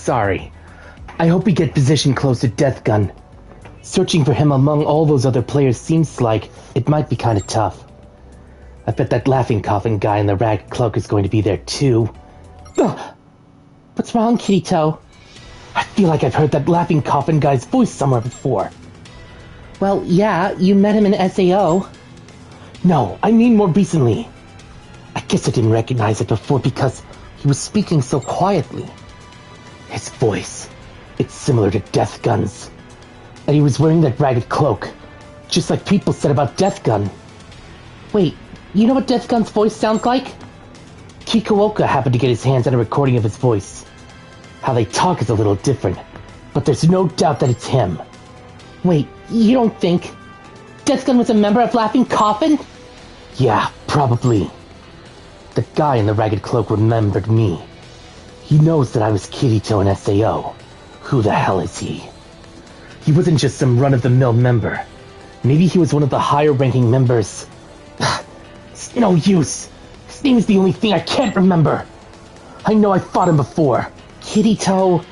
sorry. I hope we get positioned close to Death Gun. Searching for him among all those other players seems like it might be kind of tough. I bet that laughing coffin guy in the ragged cloak is going to be there too. Ugh. What's wrong, Kirito? I feel like I've heard that laughing coffin guy's voice somewhere before. Well, yeah, you met him in SAO. No, I mean more recently. I guess I didn't recognize it before because he was speaking so quietly. His voice, it's similar to Death Gun's. And he was wearing that ragged cloak, just like people said about Death Gun. Wait, you know what Death Gun's voice sounds like? Kikuoka happened to get his hands on a recording of his voice. How they talk is a little different, but there's no doubt that it's him. Wait, you don't think Death Gun was a member of Laughing Coffin? Yeah, probably. The guy in the ragged cloak remembered me. He knows that I was Kirito in SAO. Who the hell is he? He wasn't just some run-of-the-mill member. Maybe he was one of the higher-ranking members. It's no use. His name is the only thing I can't remember. I know I fought him before. Kirito.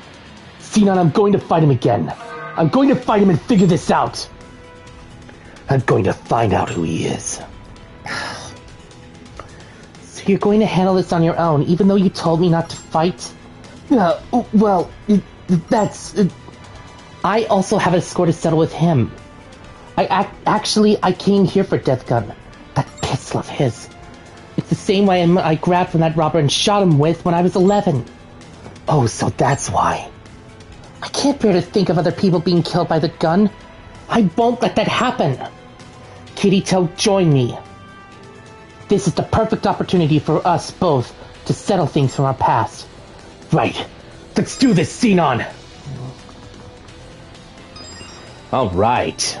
Sinon, I'm going to fight him again. I'm going to fight him and figure this out. I'm going to find out who he is. So you're going to handle this on your own, even though you told me not to fight? Well, that's... I also have a score to settle with him. I came here for Death Gun. That pistol of his. It's the same way I grabbed from that robber and shot him with when I was 11. Oh, so that's why. I can't bear to think of other people being killed by the gun. I won't let that happen. Kirito, join me. This is the perfect opportunity for us both to settle things from our past. Right. Let's do this, Sinon. All right.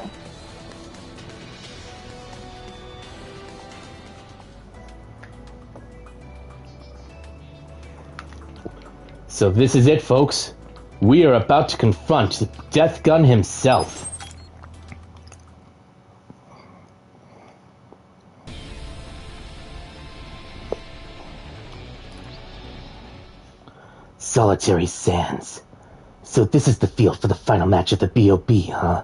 So this is it, folks. We are about to confront Death Gun himself. Solitary Sands. So this is the field for the final match of the BOB, huh?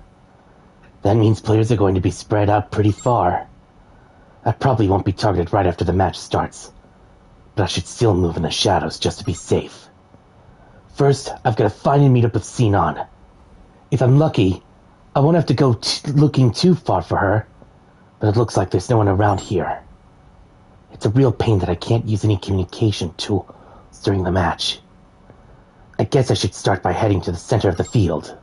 That means players are going to be spread out pretty far. I probably won't be targeted right after the match starts, but I should still move in the shadows just to be safe. First, I've got to find and meet up with Sinon. If I'm lucky, I won't have to go looking too far for her, but it looks like there's no one around here. It's a real pain that I can't use any communication tools during the match. I guess I should start by heading to the center of the field.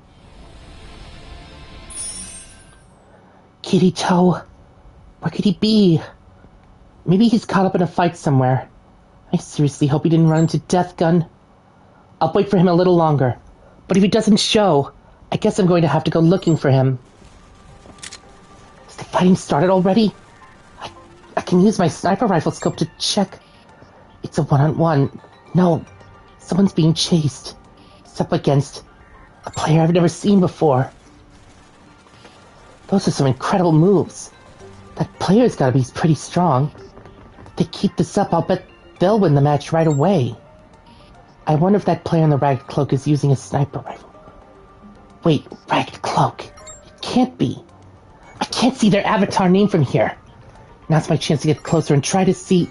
Kirito, where could he be? Maybe he's caught up in a fight somewhere. I seriously hope he didn't run into Death Gun. I'll wait for him a little longer, but if he doesn't show, I guess I'm going to have to go looking for him. Has the fighting started already? I can use my sniper rifle scope to check. It's a one-on-one. No, someone's being chased. It's up against a player I've never seen before. Those are some incredible moves. That player's gotta be pretty strong. If they keep this up, I'll bet they'll win the match right away. I wonder if that player in the ragged cloak is using a sniper rifle. Wait, ragged cloak? It can't be. I can't see their avatar name from here. Now's my chance to get closer and try to see.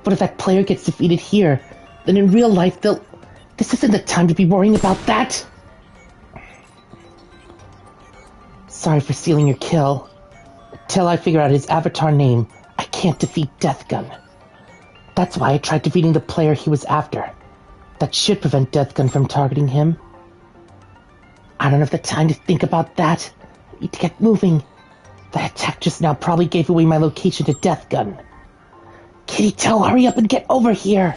What if that player gets defeated here? Then in real life, they'll... This isn't the time to be worrying about that. Sorry for stealing your kill. Until I figure out his avatar name, I can't defeat Death Gun. That's why I tried defeating the player he was after. That should prevent Death Gun from targeting him. I don't have the time to think about that. I need to get moving. That attack just now probably gave away my location to Death Gun. Kirito, hurry up and get over here!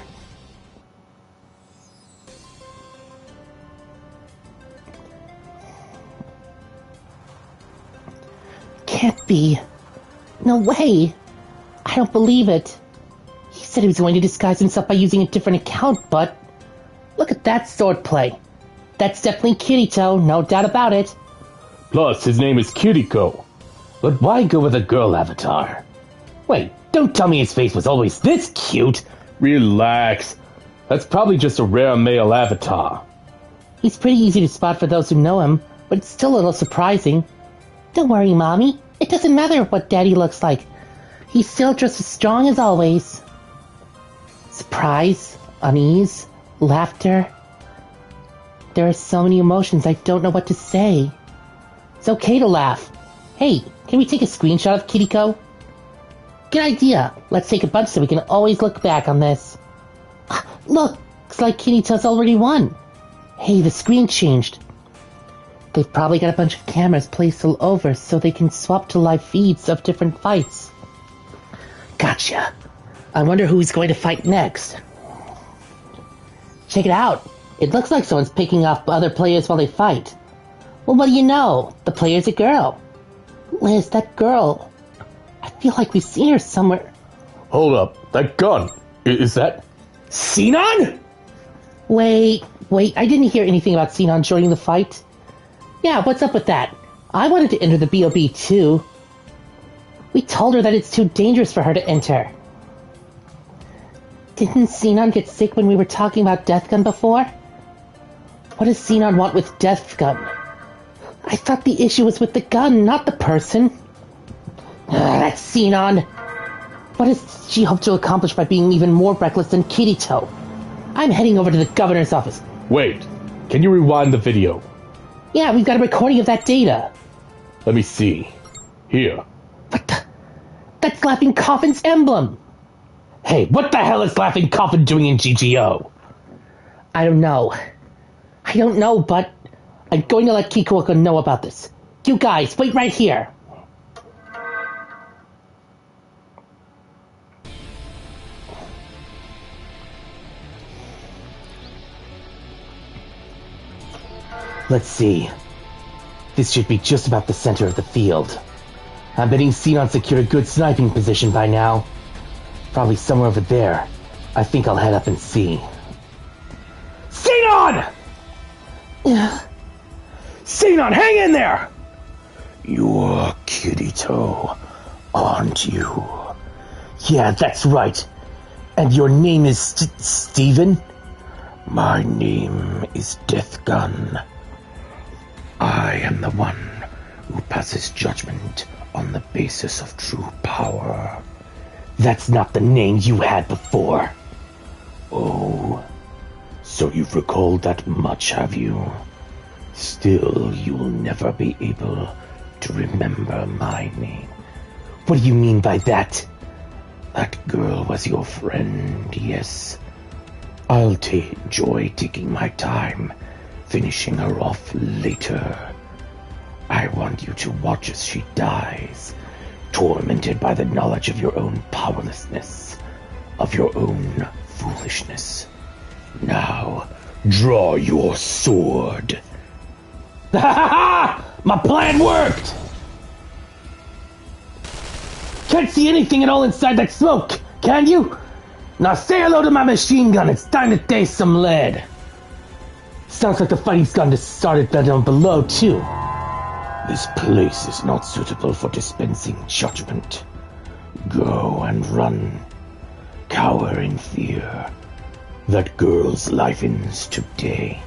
Can't be. No way. I don't believe it. He said he was going to disguise himself by using a different account, but... Look at that swordplay. That's definitely Kirito, no doubt about it. Plus, his name is Kiriko. But why go with a girl avatar? Wait, don't tell me his face was always this cute. Relax. That's probably just a rare male avatar. He's pretty easy to spot for those who know him, but it's still a little surprising. Don't worry, Mommy. It doesn't matter what Daddy looks like. He's still just as strong as always. Surprise, unease, laughter. There are so many emotions I don't know what to say. It's okay to laugh. Hey, can we take a screenshot of Kiriko? Good idea. Let's take a bunch so we can always look back on this. Looks like Kirito's already won. Hey, the screen changed. They've probably got a bunch of cameras placed all over so they can swap to live feeds of different fights. Gotcha. I wonder who he's going to fight next. Check it out. It looks like someone's picking off other players while they fight. Well, what do you know? The player's a girl. Liz, that girl. I feel like we've seen her somewhere. Hold up. That gun. Is that Sinon? Wait. I didn't hear anything about Sinon joining the fight. Yeah, what's up with that? I wanted to enter the BOB too. We told her that it's too dangerous for her to enter. Didn't Sinon get sick when we were talking about Death Gun before? What does Sinon want with Death Gun? I thought the issue was with the gun, not the person. That's Sinon. What does she hope to accomplish by being even more reckless than Kirito? I'm heading over to the governor's office. Wait. Can you rewind the video? Yeah, we've got a recording of that data. Let me see. Here. What the? That's Laughing Coffin's emblem. Hey, what the hell is Laughing Coffin doing in GGO? I don't know, but I'm going to let Kikuoka know about this. You guys, wait right here. Let's see. This should be just about the center of the field. I'm betting Sinon secured a good sniping position by now. Probably somewhere over there. I think I'll head up and see. Sinon! Sinon, hang in there! You're Kirito, aren't you? Yeah, that's right. And your name is Steven? My name is Death Gun. I am the one who passes judgment on the basis of true power. That's not the name you had before. Oh, so you've recalled that much, have you? Still, you'll never be able to remember my name. What do you mean by that? That girl was your friend, yes. I'll enjoy taking my time, finishing her off later. I want you to watch as she dies, tormented by the knowledge of your own powerlessness, of your own foolishness. Now, draw your sword. Ha ha ha! My plan worked! Can't see anything at all inside that smoke, can you? Now say hello to my machine gun, it's time to taste some lead. Sounds like the fighting's gone to started down below, too. This place is not suitable for dispensing judgment. Go and run. Cower in fear. That girl's life ends today.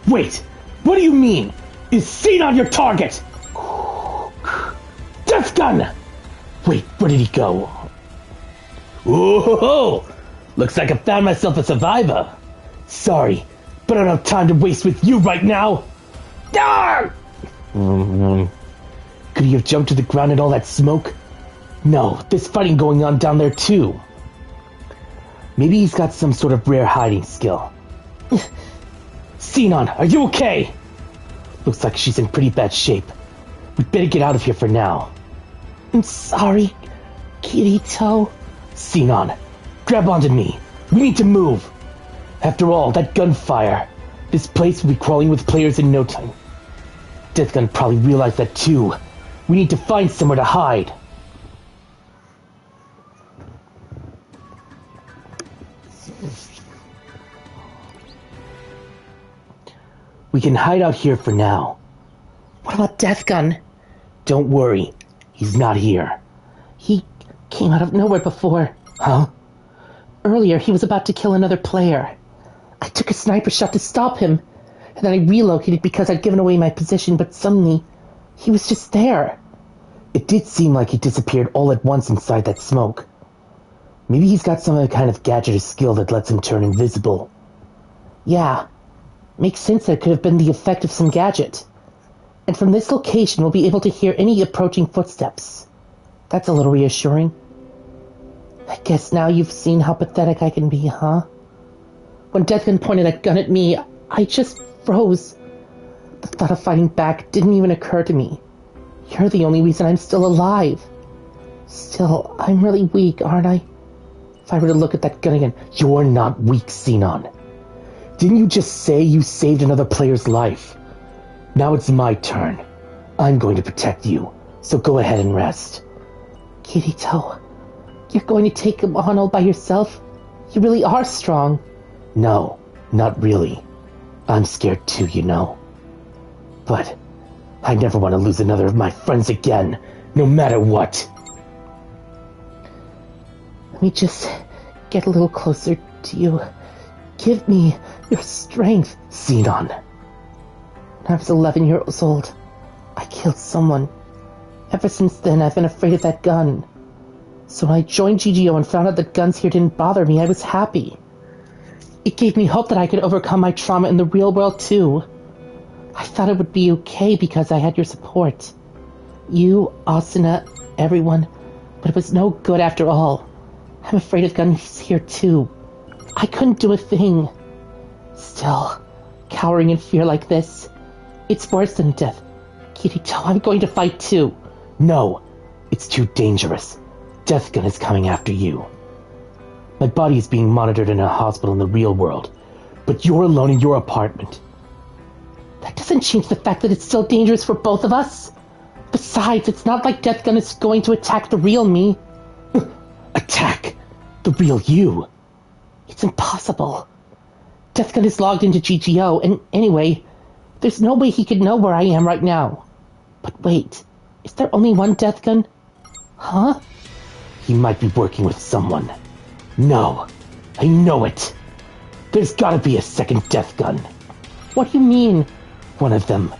Wait! What do you mean? Is Sinon your target? Death Gun! Wait, where did he go? Oh, looks like I found myself a survivor. Sorry, but I don't have time to waste with you right now. Darn! Could he have jumped to the ground in all that smoke? No, there's fighting going on down there too. Maybe he's got some sort of rare hiding skill. Sinon, are you okay? Looks like she's in pretty bad shape. We'd better get out of here for now. I'm sorry, Kirito. Sinon, grab onto me. We need to move. After all, that gunfire. This place will be crawling with players in no time. Death Gun probably realized that too. We need to find somewhere to hide. We can hide out here for now. What about Death Gun? Don't worry. He's not here. He came out of nowhere before. Huh? Earlier, he was about to kill another player. I took a sniper shot to stop him. and then I relocated because I'd given away my position, but suddenly, he was just there. It did seem like he disappeared all at once inside that smoke. Maybe he's got some other kind of gadget or skill that lets him turn invisible. Yeah, makes sense that it could have been the effect of some gadget. And from this location, we'll be able to hear any approaching footsteps. That's a little reassuring. I guess now you've seen how pathetic I can be, huh? When Deathgun pointed that gun at me, I just froze. The thought of fighting back didn't even occur to me. You're the only reason I'm still alive. Still, I'm really weak, aren't I? If I were to look at that gun again... You're not weak, Xenon. Didn't you just say you saved another player's life? Now it's my turn. I'm going to protect you, so go ahead and rest. Kirito, you're going to take him on all by yourself? You really are strong. No, not really. I'm scared too, you know. But I never want to lose another of my friends again, no matter what. Let me just get a little closer to you. Give me your strength. Xenon. When I was 11 years old, I killed someone. Ever since then, I've been afraid of that gun. So when I joined GGO and found out that guns here didn't bother me, I was happy. It gave me hope that I could overcome my trauma in the real world, too. I thought it would be okay because I had your support. You, Asuna, everyone. But it was no good after all. I'm afraid of guns here, too. I couldn't do a thing. Still, cowering in fear like this, it's worse than death. Kirito, I'm going to fight too. No, it's too dangerous. Deathgun is coming after you. My body is being monitored in a hospital in the real world, but you're alone in your apartment. That doesn't change the fact that it's still dangerous for both of us. Besides, it's not like Deathgun is going to attack the real me. Attack the real you? It's impossible. Deathgun is logged into GGO, and anyway, there's no way he could know where I am right now. But wait, is there only one Deathgun? Huh? He might be working with someone. No, I know it. There's gotta be a second Deathgun. What do you mean? One of them,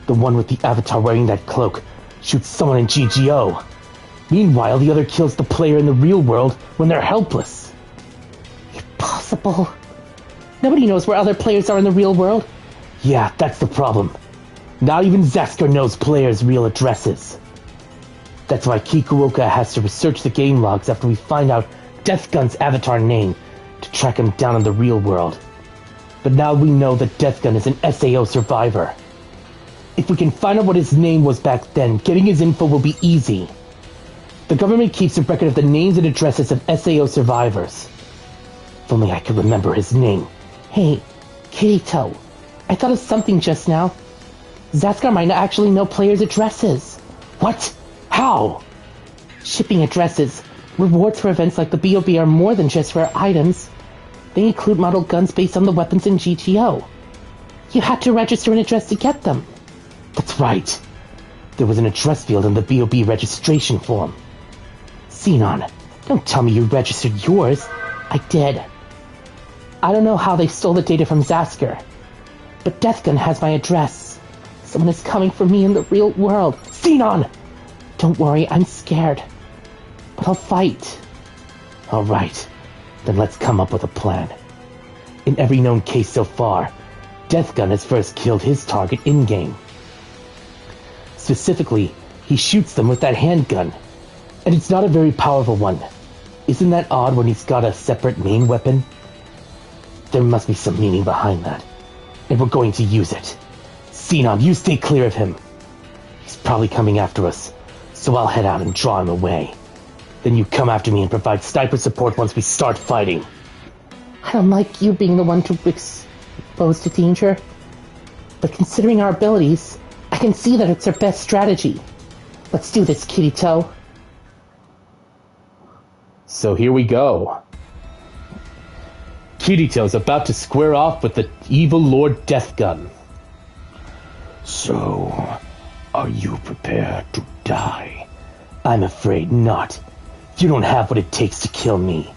the one with the avatar wearing that cloak, shoots someone in GGO. Meanwhile, the other kills the player in the real world when they're helpless. Impossible. Nobody knows where other players are in the real world. Yeah, that's the problem. Not even Zasker knows players' real addresses. That's why Kikuoka has to research the game logs after we find out Deathgun's avatar name to track him down in the real world. But now we know that Deathgun is an SAO survivor. If we can find out what his name was back then, getting his info will be easy. The government keeps a record of the names and addresses of SAO survivors. If only I could remember his name. Hey, Kirito, I thought of something just now. Zaskar might actually know players' addresses. What? How? Shipping addresses. Rewards for events like the BOB are more than just rare items. They include model guns based on the weapons in GTO. You had to register an address to get them. That's right. There was an address field in the BOB registration form. Xenon, don't tell me you registered yours. I did. I don't know how they stole the data from Zasker, but Deathgun has my address. Someone is coming for me in the real world. Xenon! Don't worry, I'm scared. But I'll fight. All right. Then let's come up with a plan. In every known case so far, Deathgun has first killed his target in-game. Specifically, he shoots them with that handgun. And it's not a very powerful one. Isn't that odd when he's got a separate main weapon? There must be some meaning behind that. And we're going to use it. Xenon, you stay clear of him. He's probably coming after us, so I'll head out and draw him away. Then you come after me and provide sniper support once we start fighting. I don't like you being the one to expose to danger. But considering our abilities, I can see that it's our best strategy. Let's do this, Kirito. So here we go. Kirito's about to square off with the evil Lord Deathgun. So, are you prepared to die? I'm afraid not. You don't have what it takes to kill me.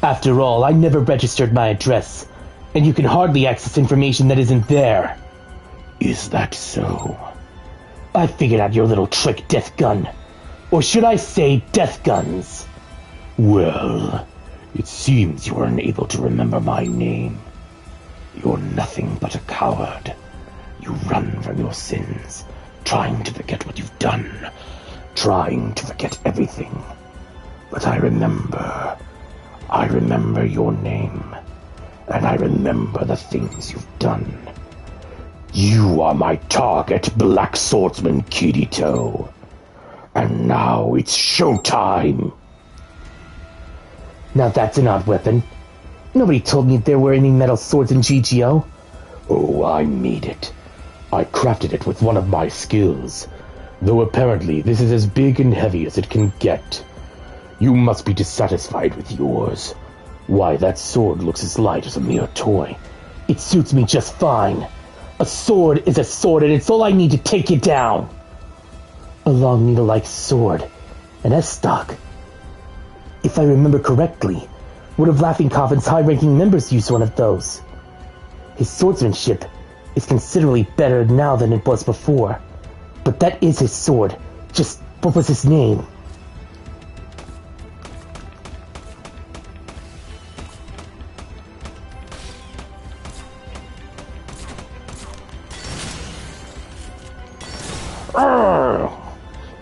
After all, I never registered my address, and you can hardly access information that isn't there. Is that so? I figured out your little trick, Death Gun. Or should I say, Death Guns? Well, it seems you are unable to remember my name. You're nothing but a coward. You run from your sins, trying to forget what you've done, trying to forget everything. But I remember your name, and I remember the things you've done. You are my target, Black Swordsman Kirito. And now it's showtime! Now that's an odd weapon. Nobody told me there were any metal swords in GGO. Oh, I made it. I crafted it with one of my skills. Though apparently this is as big and heavy as it can get. You must be dissatisfied with yours. Why, that sword looks as light as a mere toy. It suits me just fine. A sword is a sword, and it's all I need to take you down. A long needle-like sword. An S-stock. If I remember correctly, one of Laughing Coffin's high-ranking members used one of those. His swordsmanship is considerably better now than it was before. But that is his sword. Just what was his name?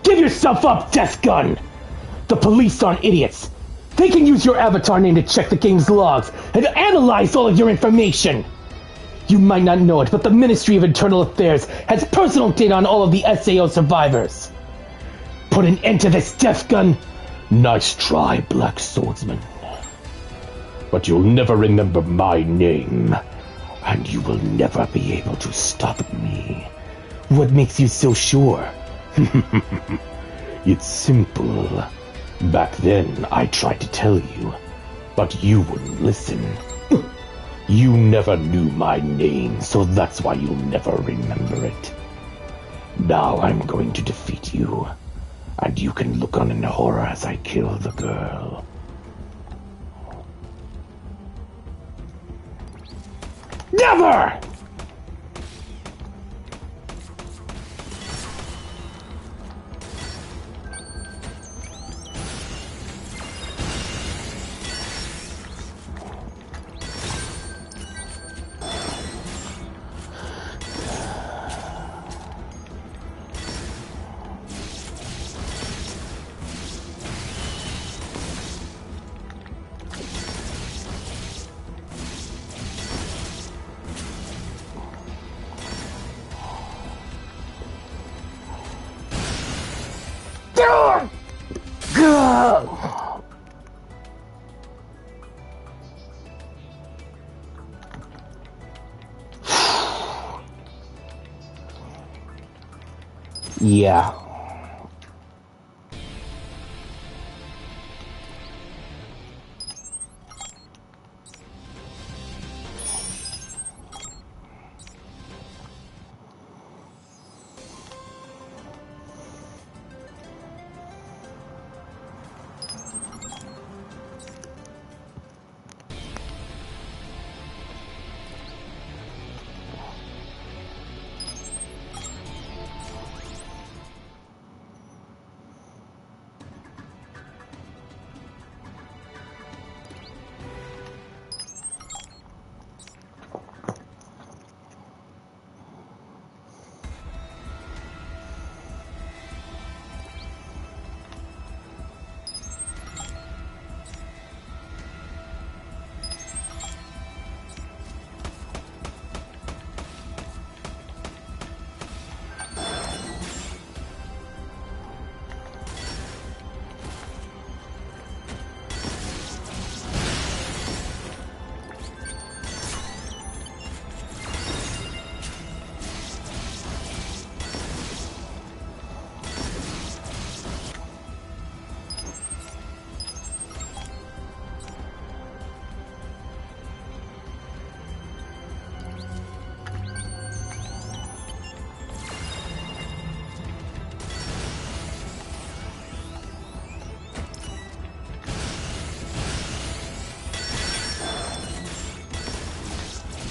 Give yourself up, Death Gun! The police aren't idiots. They can use your avatar name to check the game's logs and analyze all of your information. You might not know it, but the Ministry of Internal Affairs has personal data on all of the SAO survivors. Put an end to this, Death Gun. Nice try, Black Swordsman. But you'll never remember my name, and you will never be able to stop me. What makes you so sure? It's simple. Back then, I tried to tell you, but you wouldn't listen. You never knew my name, so that's why you'll never remember it. Now I'm going to defeat you, and you can look on in horror as I kill the girl. Never! Yeah.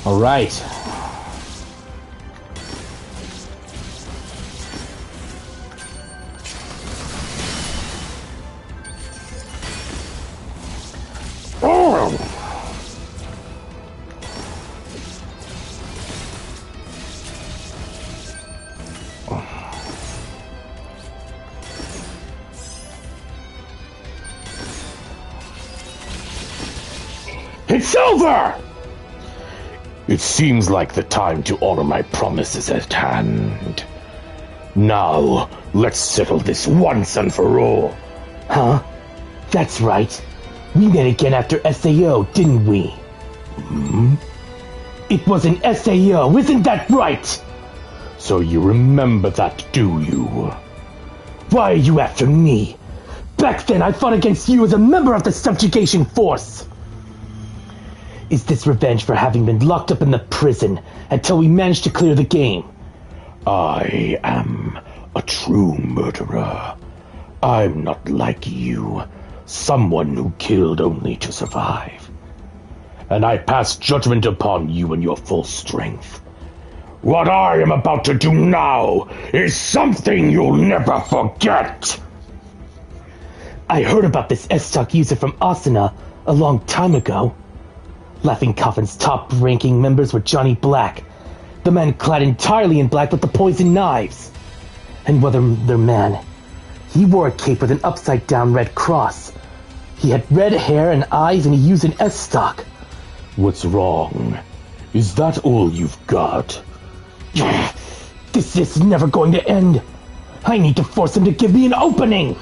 All right. It's over! It seems like the time to honor my promise is at hand. Now, let's settle this once and for all. Huh? That's right. We met again after SAO, didn't we? Hmm? It was an SAO, isn't that right? So you remember that, do you? Why are you after me? Back then I fought against you as a member of the subjugation force. Is this revenge for having been locked up in the prison until we managed to clear the game? I am a true murderer. I'm not like you, someone who killed only to survive. And I pass judgment upon you in your full strength. What I am about to do now is something you'll never forget! I heard about this S-Stock user from Asuna a long time ago. Laughing Coffin's top-ranking members were Johnny Black, the man clad entirely in black with the poison knives. And whether their man, he wore a cape with an upside-down red cross. He had red hair and eyes, and he used an S-Stock. What's wrong? Is that all you've got? This is never going to end. I need to force him to give me an opening.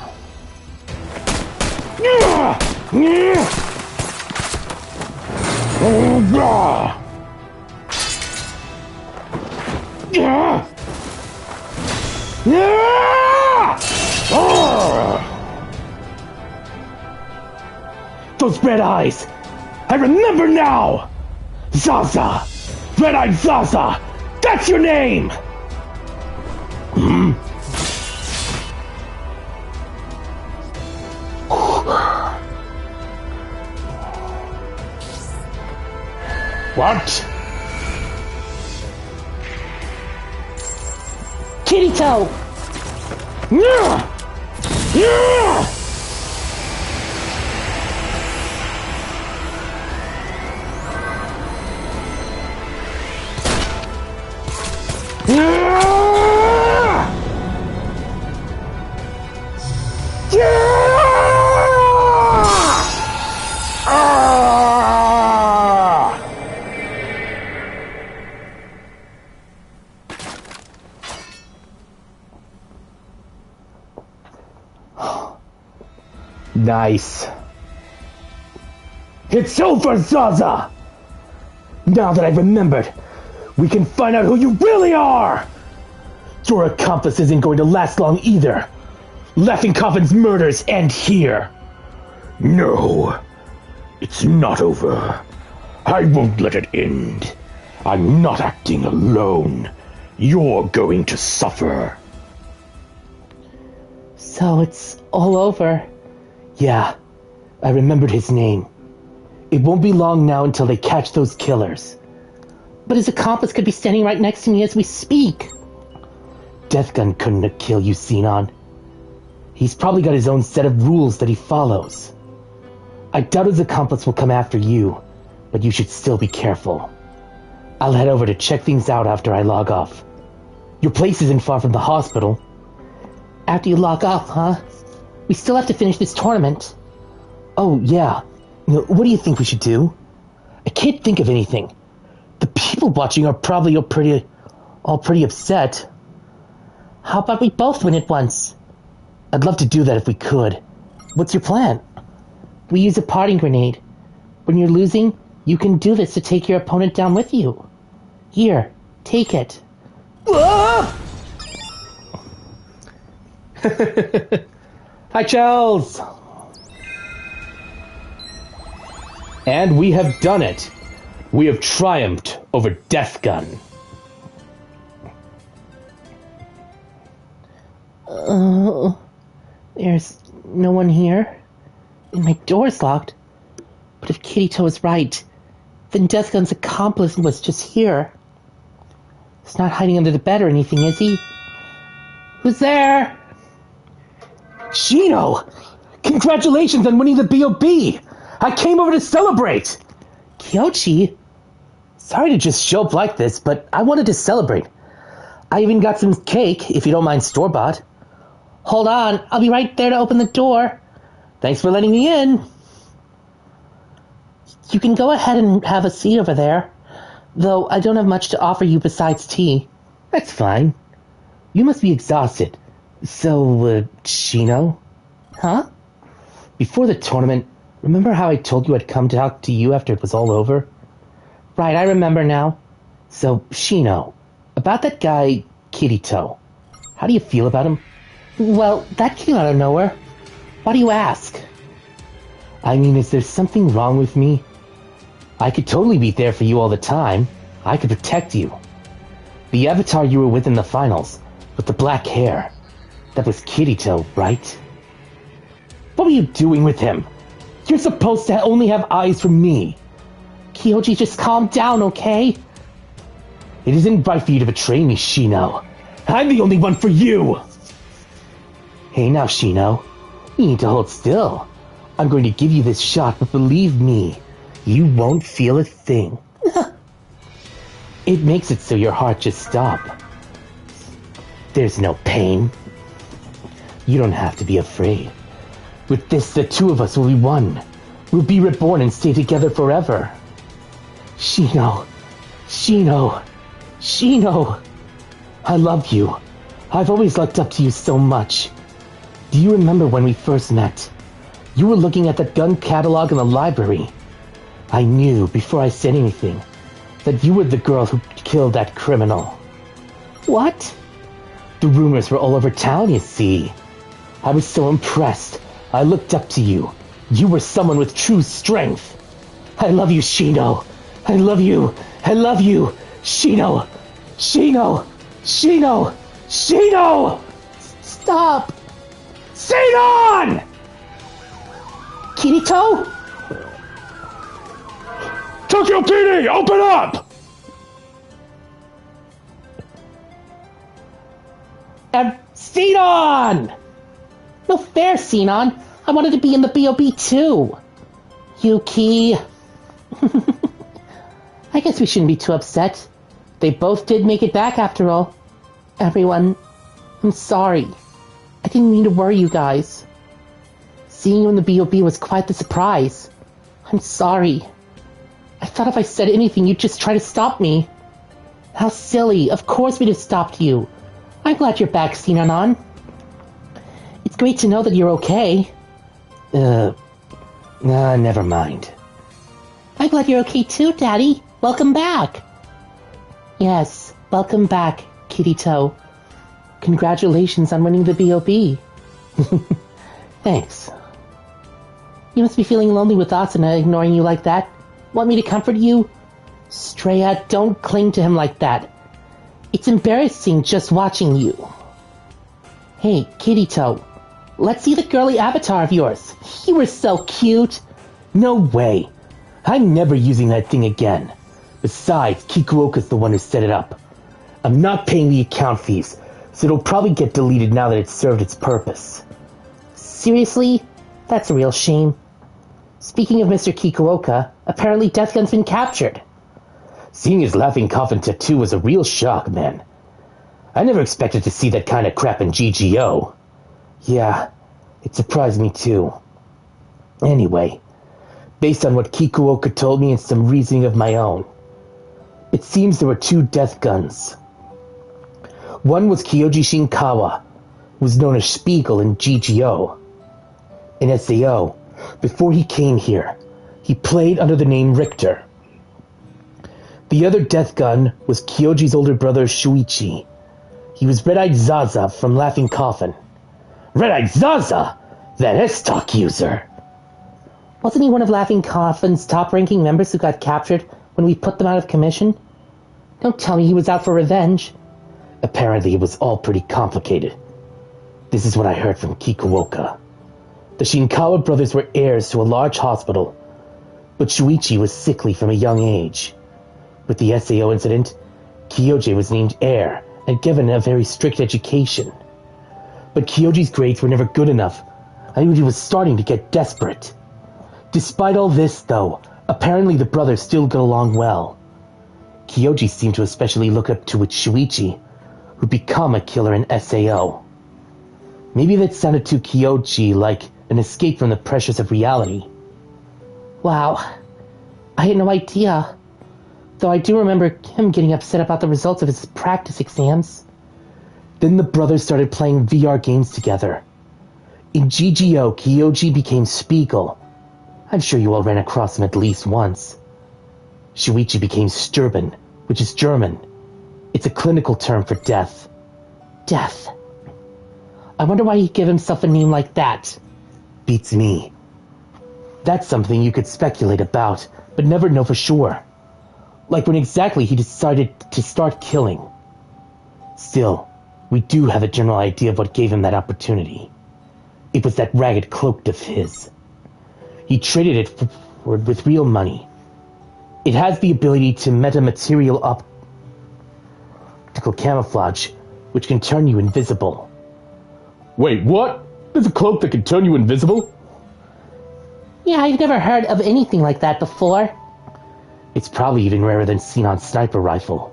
Those red eyes! I remember now! Zaza! Red-Eyed Zaza! That's your name! What? Kirito! Nice. It's over, Zaza! Now that I've remembered, we can find out who you really are! Your accomplice isn't going to last long either. Laughing Coffin's murders end here. No, it's not over. I won't let it end. I'm not acting alone. You're going to suffer. So it's all over? Yeah, I remembered his name. It won't be long now until they catch those killers. But his accomplice could be standing right next to me as we speak. Deathgun couldn't have killed you, Xenon. He's probably got his own set of rules that he follows. I doubt his accomplice will come after you, but you should still be careful. I'll head over to check things out after I log off. Your place isn't far from the hospital. After you log off, huh? We still have to finish this tournament. Oh, yeah. What do you think we should do? I can't think of anything. The people watching are probably all pretty upset. How about we both win at once? I'd love to do that if we could. What's your plan? We use a parting grenade. When you're losing, you can do this to take your opponent down with you. Here, take it. Hi, Charles! And we have done it. We have triumphed over Deathgun. There's no one here. And my door's locked. But if Kirito is right, Then Death Gun's accomplice was just here. He's not hiding under the bed or anything, is he? Who's there? Shino! Congratulations on winning the B.O.B! I came over to celebrate! Kyochi? Sorry to just show up like this, but I wanted to celebrate. I even got some cake, if you don't mind store-bought. Hold on, I'll be right there to open the door. Thanks for letting me in. You can go ahead and have a seat over there, though I don't have much to offer you besides tea. That's fine. You must be exhausted. So, Shino? Huh? Before the tournament, remember how I told you I'd come to talk to you after it was all over? Right, I remember now. So, Shino, about that guy, Kirito, how do you feel about him? Well, that came out of nowhere. Why do you ask? I mean, is there something wrong with me? I could totally be there for you all the time. I could protect you. The avatar you were with in the finals, with the black hair, that was Kirito, right? What were you doing with him? You're supposed to only have eyes for me. Kyoji, just calm down, okay? It isn't right for you to betray me, Shino. I'm the only one for you! Hey now, Shino. You need to hold still. I'm going to give you this shot, but believe me, you won't feel a thing. It makes it so your heart just stops. There's no pain. You don't have to be afraid. With this, the two of us will be one. We'll be reborn and stay together forever. Shino. Shino. Shino. I love you. I've always looked up to you so much. Do you remember when we first met? You were looking at that gun catalog in the library. I knew, before I said anything, that you were the girl who killed that criminal. What? The rumors were all over town, you see. I was so impressed. I looked up to you. You were someone with true strength. I love you, Shino. I love you. I love you. Shino. Shino. Shino. Shino! Stop! Sinon! Kirito? Tokyo PD, open up! Sinon! No fair, Sinon. I wanted to be in the B.O.B. too. Yuki. I guess we shouldn't be too upset. They both did make it back after all. Everyone, I'm sorry. I didn't mean to worry you guys. Seeing you in the B.O.B. was quite the surprise. I'm sorry. I thought if I said anything, you'd just try to stop me. How silly. Of course we'd have stopped you. I'm glad you're back, Sinon. It's great to know that you're okay. Never mind. I'm glad you're okay too, Daddy. Welcome back. Yes, welcome back, Kirito. Congratulations on winning the B.O.B. Thanks. You must be feeling lonely with Asuna ignoring you like that. Want me to comfort you? Straya, don't cling to him like that. It's embarrassing just watching you. Hey, Kirito, let's see the girly avatar of yours. You were so cute. No way. I'm never using that thing again. Besides, Kikuoka's the one who set it up. I'm not paying the account fees, so it'll probably get deleted now that it's served its purpose. Seriously? That's a real shame. Speaking of Mr. Kikuoka, apparently Death Gun's been captured. Seeing his laughing coffin tattoo was a real shock, man. I never expected to see that kind of crap in GGO. Yeah, it surprised me too. Anyway, based on what Kikuoka told me and some reasoning of my own, it seems there were two Death Guns. One was Kyoji Shinkawa, who was known as Spiegel in GGO. In SAO, before he came here, he played under the name Richter. The other Death Gun was Kyoji's older brother Shuichi. He was Red-Eyed Zaza from Laughing Coffin. Red-Eyed Zaza? That S-Talk user! Wasn't he one of Laughing Coffin's top-ranking members who got captured when we put them out of commission? Don't tell me he was out for revenge. Apparently it was all pretty complicated. This is what I heard from Kikuoka. The Shinkawa brothers were heirs to a large hospital, But Shuichi was sickly from a young age. With the SAO incident, Kyoji was named heir and given a very strict education. But Kyoji's grades were never good enough, and he was starting to get desperate. Despite all this, though, apparently the brothers still got along well. Kyoji seemed to especially look up to Shuichi, who'd become a killer in SAO. Maybe that sounded to Kyoji like an escape from the pressures of reality. Wow, I had no idea. Though I do remember him getting upset about the results of his practice exams. Then the brothers started playing VR games together. In GGO, Kyoji became Spiegel. I'm sure you all ran across him at least once. Shuichi became Sturban, which is German. It's a clinical term for death. Death. I wonder why he gave himself a name like that. Beats me. That's something you could speculate about, but never know for sure. Like when exactly he decided to start killing. Still, we do have a general idea of what gave him that opportunity. It was that ragged cloak of his. He traded it with real money. It has the ability to metamaterial optical camouflage, which can turn you invisible. Wait, what? There's a cloak that can turn you invisible? Yeah, I've never heard of anything like that before. It's probably even rarer than Sinon's sniper rifle.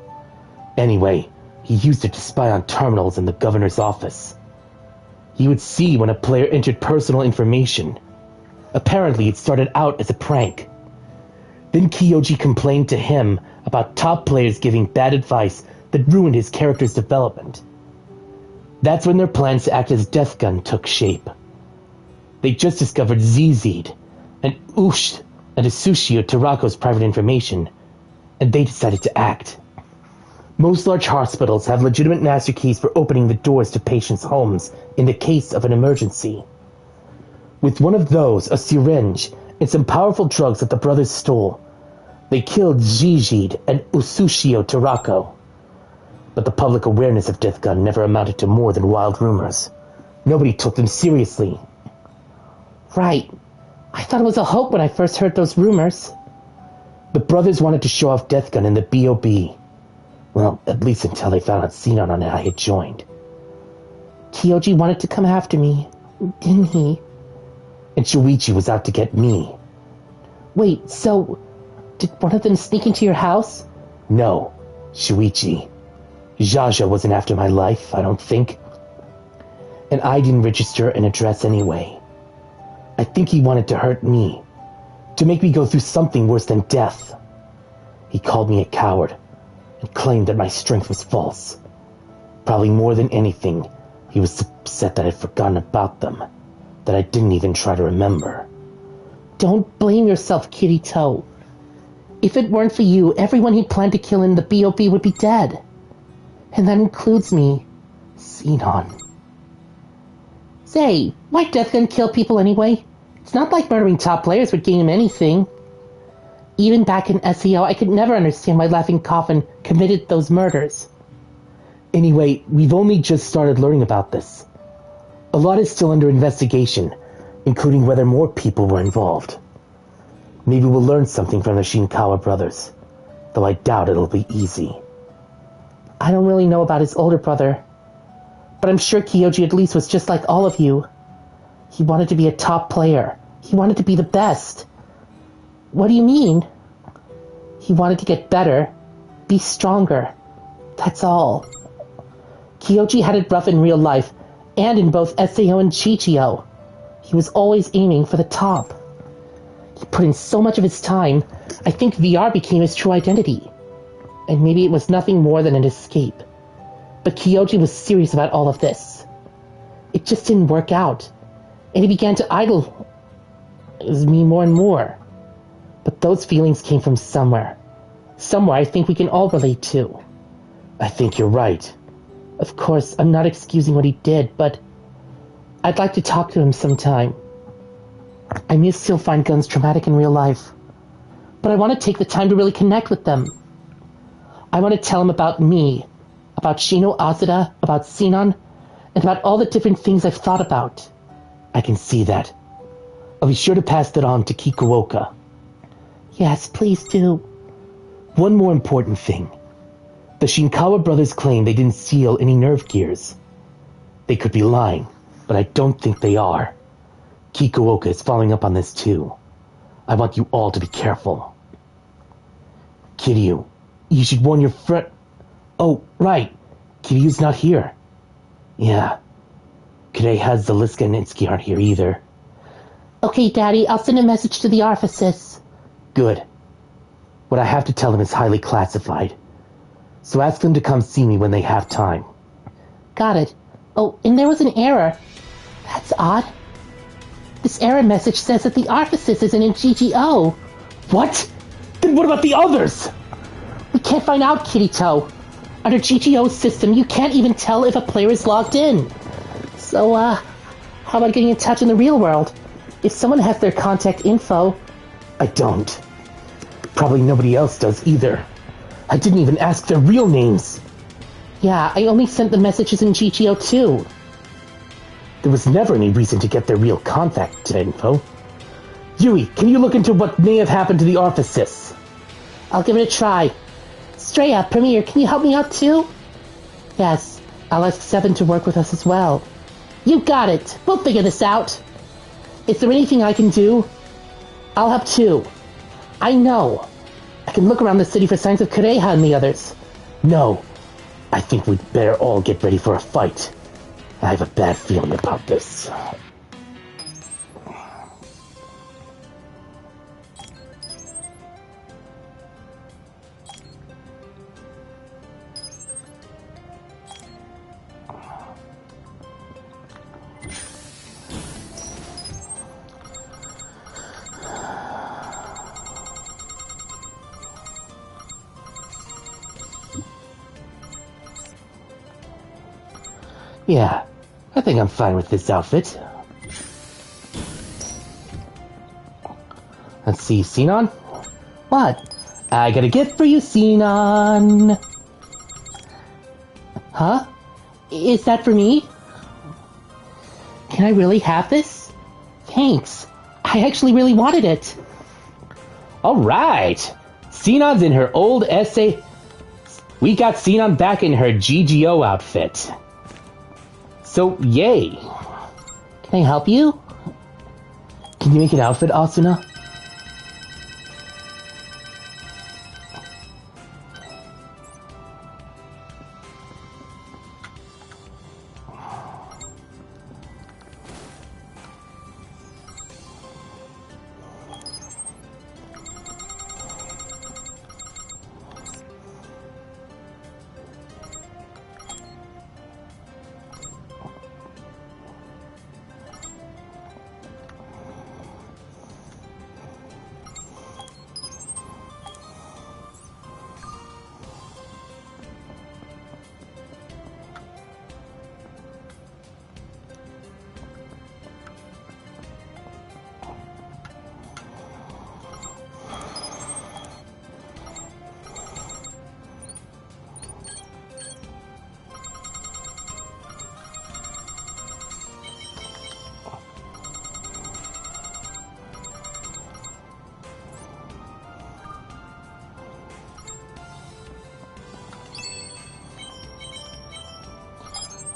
Anyway, he used it to spy on terminals in the governor's office. He would see when a player entered personal information. Apparently, it started out as a prank. Then Kyoji complained to him about top players giving bad advice that ruined his character's development. That's when their plans to act as Death Gun took shape. They just discovered ZZ'd and Asushio Tarako's private information, and they decided to act. Most large hospitals have legitimate master keys for opening the doors to patients' homes in the case of an emergency. With one of those, a syringe, and some powerful drugs that the brothers stole, they killed ZZ'd and Asushio Tarako. But the public awareness of Death Gun never amounted to more than wild rumors. Nobody took them seriously. Right. I thought it was a hoax when I first heard those rumors. The brothers wanted to show off Death Gun in the BOB. Well, at least until they found out Sinon and I had joined. Kyoji wanted to come after me, didn't he? And Shuichi was out to get me. Wait, so did one of them sneak into your house? No, Shuichi. Jaja wasn't after my life, I don't think. And I didn't register an address anyway. I think he wanted to hurt me, to make me go through something worse than death. He called me a coward and claimed that my strength was false. Probably more than anything, he was upset that I'd forgotten about them, that I didn't even try to remember. Don't blame yourself, Kirito. If it weren't for you, everyone he planned to kill in the BOB would be dead. And that includes me, Sinon. Say, why'd Death Gun kill people anyway? It's not like murdering top players would gain him anything. Even back in SEO, I could never understand why Laughing Coffin committed those murders. Anyway, we've only just started learning about this. A lot is still under investigation, including whether more people were involved. Maybe we'll learn something from the Shinkawa brothers, though I doubt it'll be easy. I don't really know about his older brother, but I'm sure Kyoji at least was just like all of you. He wanted to be a top player. He wanted to be the best. What do you mean? He wanted to get better, be stronger. That's all. Kyoji had it rough in real life, and in both SAO and Chichio. He was always aiming for the top. He put in so much of his time, I think VR became his true identity. And maybe it was nothing more than an escape. But Kyoji was serious about all of this. It just didn't work out, and he began to idolize me more and more. But those feelings came from somewhere. Somewhere I think we can all relate to. I think you're right. Of course, I'm not excusing what he did, but I'd like to talk to him sometime. I may still find guns traumatic in real life, but I want to take the time to really connect with them. I want to tell him about me, about Shino Asuda, about Sinon, and about all the different things I've thought about. I can see that. I'll be sure to pass that on to Kikuoka. Yes, please do. One more important thing. The Shinkawa brothers claim they didn't steal any nerve gears. They could be lying, but I don't think they are. Kikuoka is following up on this too. I want you all to be careful. Kiryu, you should warn your friend... Oh, right. Kiryu's not here. Yeah. Kirei has Zaliska and Itsuki aren't here either. Okay, Daddy, I'll send a message to the Arphasis. Good. What I have to tell them is highly classified. So ask them to come see me when they have time. Got it. Oh, and there was an error. That's odd. This error message says that the Arphasis isn't in GGO. What? Then what about the others? We can't find out, Kirito. Under GGO's system, you can't even tell if a player is logged in. So, how about getting in touch in the real world? If someone has their contact info... I don't. Probably nobody else does either. I didn't even ask their real names. Yeah, I only sent the messages in GGO too. There was never any reason to get their real contact info. Yui, can you look into what may have happened to the Arphasis? I'll give it a try. Straya, Premier, can you help me out too? Yes, I'll ask Seven to work with us as well. You got it! We'll figure this out! Is there anything I can do? I'll help too. I know. I can look around the city for signs of Kureha and the others. No. I think we'd better all get ready for a fight. I have a bad feeling about this. Yeah, I think I'm fine with this outfit. Let's see, Sinon? What? I got a gift for you, Sinon! Huh? Is that for me? Can I really have this? Thanks. I actually really wanted it. Alright! Sinon's in her old essay. We got Sinon back in her GGO outfit. So, yay. Can I help you? Can you make an outfit, Asuna?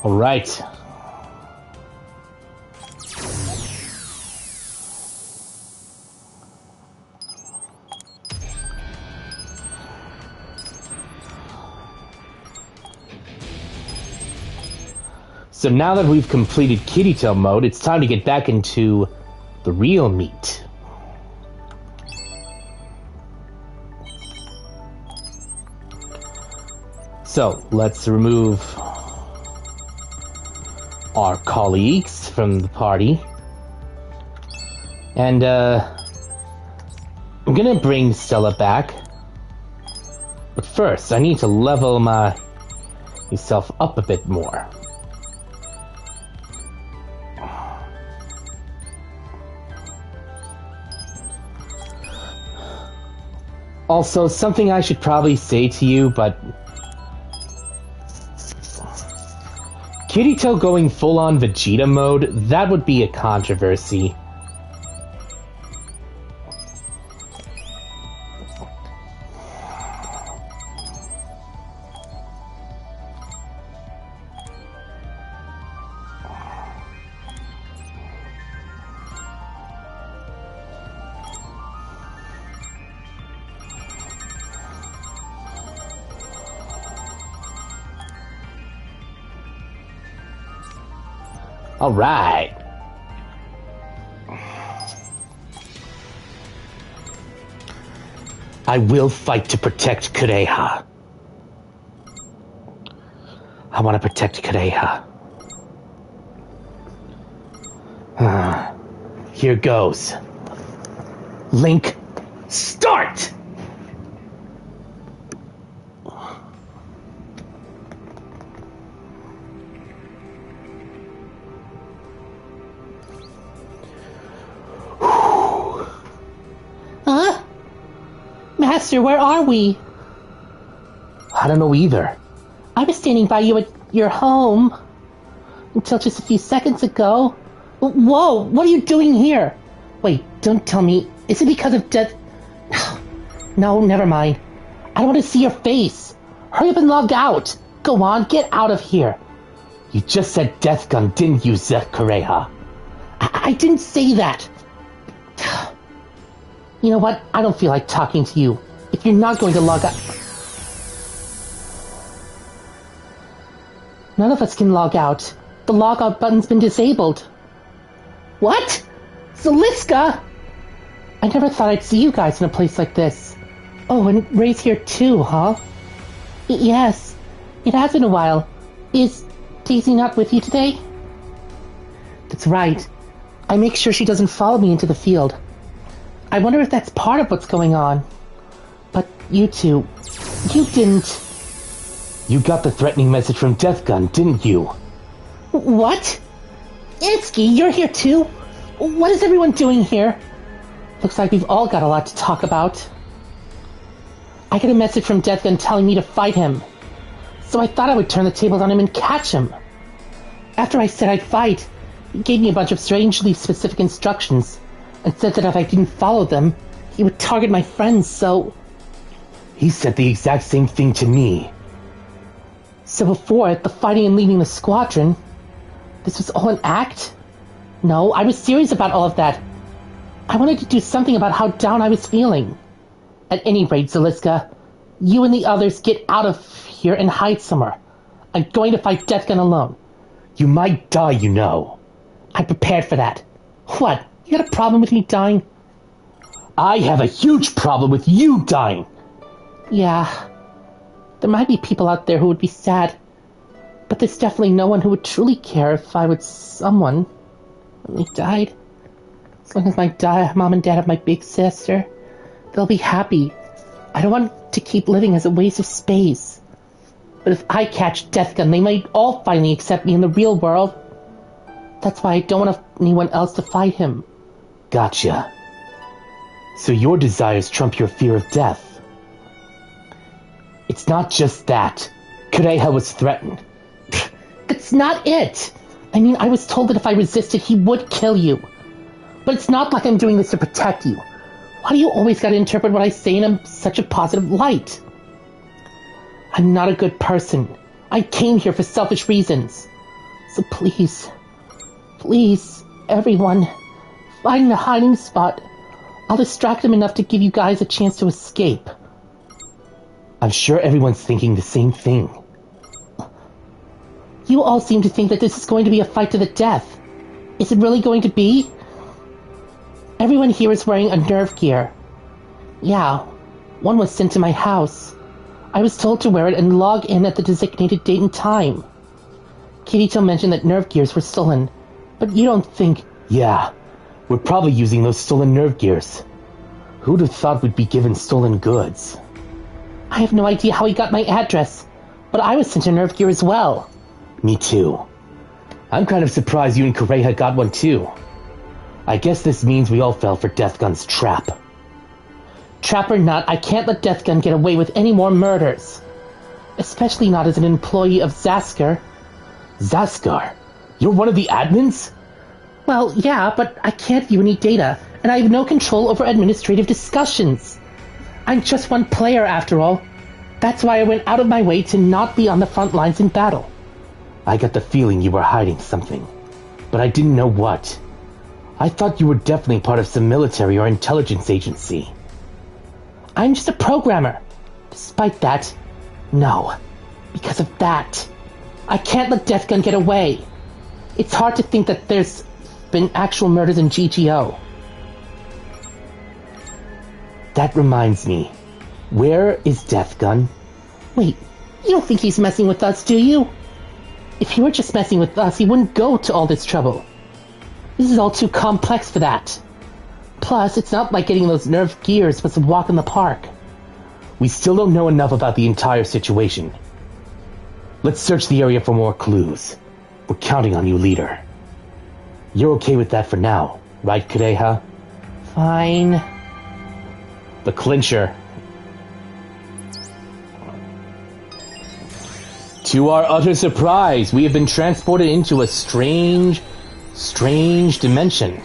All right. So now that we've completed Kirito mode, it's time to get back into the real meat. So, let's remove our colleagues from the party. And, I'm gonna bring Stella back. But first, I need to level myself up a bit more. Also, something I should probably say to you, but Kirito going full-on Vegeta mode, that would be a controversy. Alright. I will fight to protect Kureha. I want to protect Kureha. Here goes. Link, start! Huh? Master, where are we? I don't know either. I was standing by you at your home until just a few seconds ago. Whoa, what are you doing here? Wait, don't tell me. Is it because of death? No, never mind. I don't want to see your face. Hurry up and log out. Go on, get out of here. You just said Death Gun, didn't you, Kureha? I didn't say that. You know what? I don't feel like talking to you. If you're not going to log out... None of us can log out. The logout button's been disabled. What? Zaliska? I never thought I'd see you guys in a place like this. Oh, and Ray's here too, huh? Yes. It has been a while. Is Daisy not with you today? That's right. I make sure she doesn't follow me into the field. I wonder if that's part of what's going on. But you two... You didn't... You got the threatening message from Death Gun, didn't you? What? Itsuki, you're here too? What is everyone doing here? Looks like we've all got a lot to talk about. I got a message from Death Gun telling me to fight him. So I thought I would turn the tables on him and catch him. After I said I'd fight, he gave me a bunch of strangely specific instructions and said that if I didn't follow them, he would target my friends, so... He said the exact same thing to me. So before the fighting and leading the squadron, this was all an act? No, I was serious about all of that. I wanted to do something about how down I was feeling. At any rate, Zaliska, you and the others get out of here and hide somewhere. I'm going to fight Death Gun alone. You might die, you know. I prepared for that. What? You got a problem with me dying? I have a huge problem with you dying. Yeah. There might be people out there who would be sad, but there's definitely no one who would truly care if I was someone when they died. As long as my mom and dad have my big sister, they'll be happy. I don't want to keep living as a waste of space. But if I catch Death Gun, they might all finally accept me in the real world. That's why I don't want anyone else to fight him. Gotcha. So your desires trump your fear of death. It's not just that. Kureha was threatened. That's not it. I mean, I was told that if I resisted, he would kill you. But it's not like I'm doing this to protect you. Why do you always gotta interpret what I say in such a positive light? I'm not a good person. I came here for selfish reasons. So please, everyone, find a hiding spot. I'll distract him enough to give you guys a chance to escape. I'm sure everyone's thinking the same thing. You all seem to think that this is going to be a fight to the death. Is it really going to be? Everyone here is wearing a nerve gear. Yeah, one was sent to my house. I was told to wear it and log in at the designated date and time. Kirito mentioned that nerve gears were stolen, but you don't think... Yeah, we're probably using those stolen nerve gears. Who'd have thought we'd be given stolen goods? I have no idea how he got my address, but I was sent a nerve gear as well. Me too. I'm kind of surprised you and Kureha got one too. I guess this means we all fell for Death Gun's trap. Trap or not, I can't let Death Gun get away with any more murders. Especially not as an employee of Zaskar. Zaskar? You're one of the admins? Well, yeah, but I can't view any data, and I have no control over administrative discussions. I'm just one player, after all. That's why I went out of my way to not be on the front lines in battle. I got the feeling you were hiding something, but I didn't know what. I thought you were definitely part of some military or intelligence agency. I'm just a programmer. Despite that, no. Because of that. I can't let Death Gun get away. It's hard to think that there's been actual murders in GGO. That reminds me. Where is Death Gun? Wait, you don't think he's messing with us, do you? If he were just messing with us, he wouldn't go to all this trouble. This is all too complex for that. Plus, it's not like getting those nerve gears was a walk in the park. We still don't know enough about the entire situation. Let's search the area for more clues. We're counting on you, leader. You're okay with that for now, right, Kureha? Fine. The clincher. To our utter surprise, we have been transported into a strange dimension.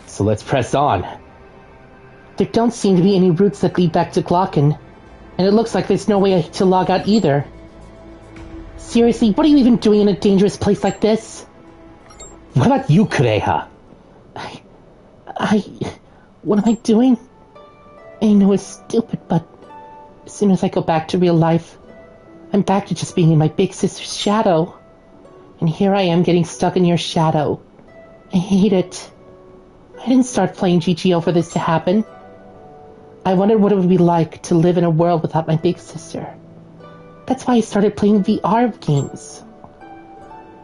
So let's press on. There don't seem to be any routes that lead back to Glocken, and it looks like there's no way to log out either. Seriously, what are you even doing in a dangerous place like this? What about you, Kureha? What am I doing? I know it's stupid, but as soon as I go back to real life, I'm back to just being in my big sister's shadow. And here I am getting stuck in your shadow. I hate it. I didn't start playing GGO for this to happen. I wondered what it would be like to live in a world without my big sister. That's why I started playing VR games.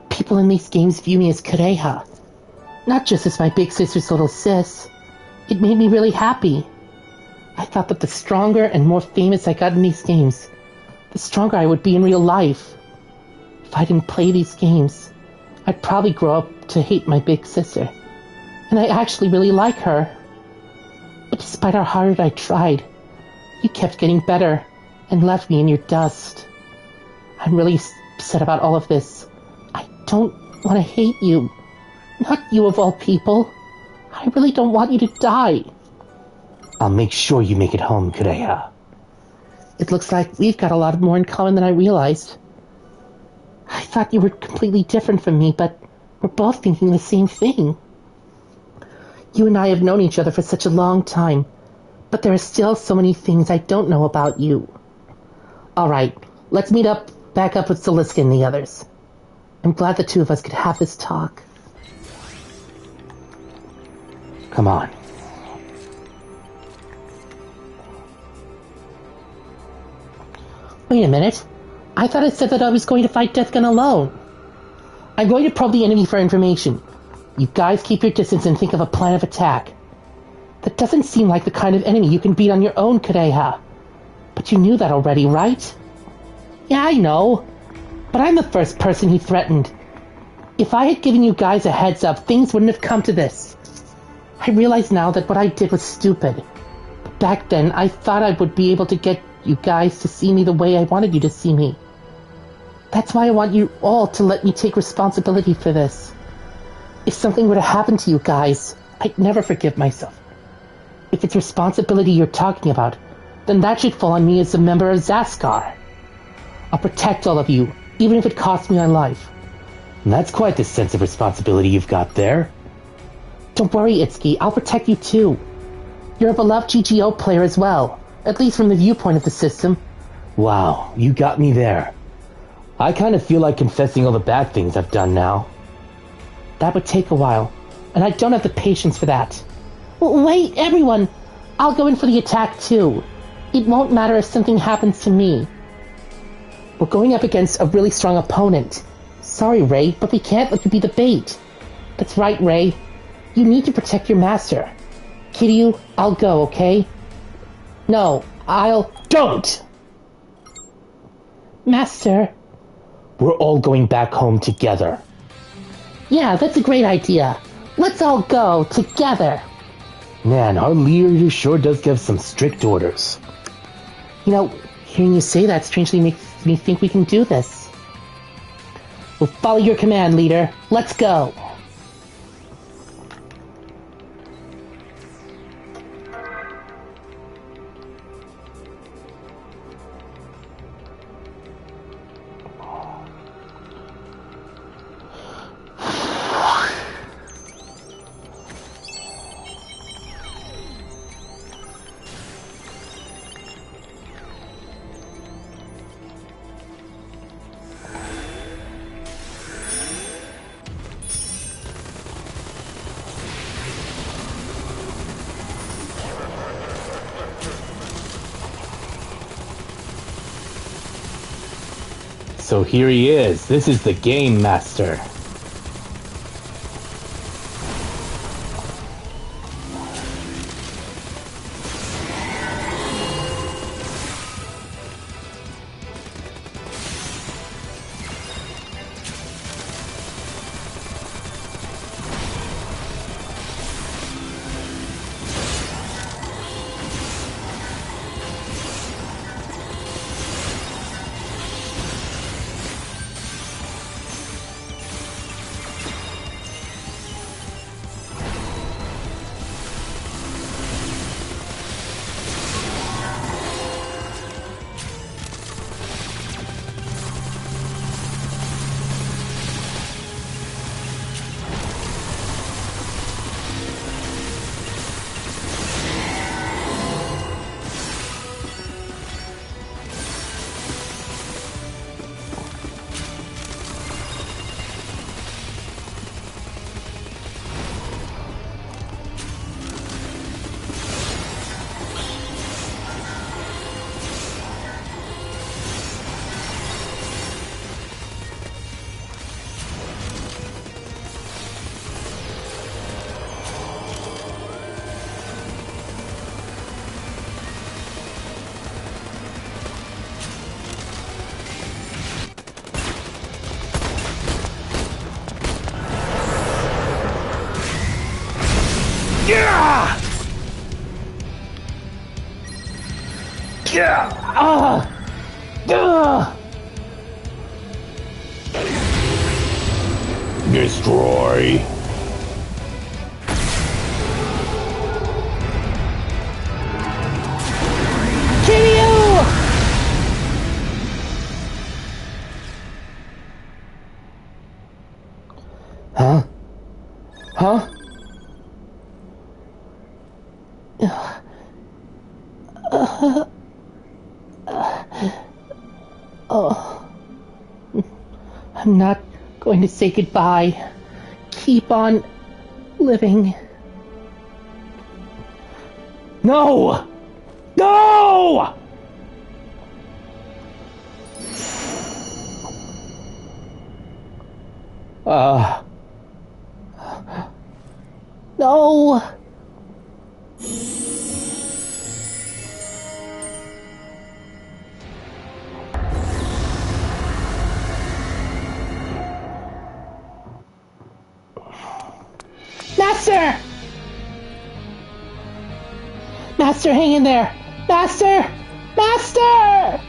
People in these games view me as Kureha, not just as my big sister's little sis. It made me really happy. I thought that the stronger and more famous I got in these games, the stronger I would be in real life. If I didn't play these games, I'd probably grow up to hate my big sister. And I actually really like her. But despite how hard I tried, you kept getting better and left me in your dust. I'm really upset about all of this. I don't want to hate you. Not you of all people. I really don't want you to die. I'll make sure you make it home, Kureha. It looks like we've got a lot more in common than I realized. I thought you were completely different from me, but we're both thinking the same thing. You and I have known each other for such a long time, but there are still so many things I don't know about you. Alright, let's meet back up with Celiska and the others. I'm glad the two of us could have this talk. Come on. Wait a minute. I thought it said that I was going to fight Death Gun alone. I'm going to probe the enemy for information. You guys keep your distance and think of a plan of attack. That doesn't seem like the kind of enemy you can beat on your own, Kureha. But you knew that already, right? Yeah, I know. But I'm the first person he threatened. If I had given you guys a heads up, things wouldn't have come to this. I realize now that what I did was stupid. But back then, I thought I would be able to get you guys to see me the way I wanted you to see me. That's why I want you all to let me take responsibility for this. If something were to happen to you guys, I'd never forgive myself. If it's responsibility you're talking about, then that should fall on me as a member of Zaskar. I'll protect all of you, even if it costs me my life. And that's quite the sense of responsibility you've got there. Don't worry, Itsuki, I'll protect you too. You're a beloved GGO player as well, at least from the viewpoint of the system. Wow, you got me there. I kind of feel like confessing all the bad things I've done now. That would take a while, and I don't have the patience for that. Wait, everyone! I'll go in for the attack too. It won't matter if something happens to me. We're going up against a really strong opponent. Sorry, Ray, but we can't let you be the bait. That's right, Ray. You need to protect your master. Kiryu, I'll go, okay? No, Don't! Master. We're all going back home together. Yeah, that's a great idea. Let's all go together. Man, our leader sure does give some strict orders. You know, hearing you say that strangely makes me think we can do this. We'll follow your command, leader. Let's go. So here he is. This is the Game Master. Destroy. Kiryu! Huh? Huh? Oh. I'm not going to say goodbye. Keep on living. No! No! No! Master! Master, hang in there! Master! Master!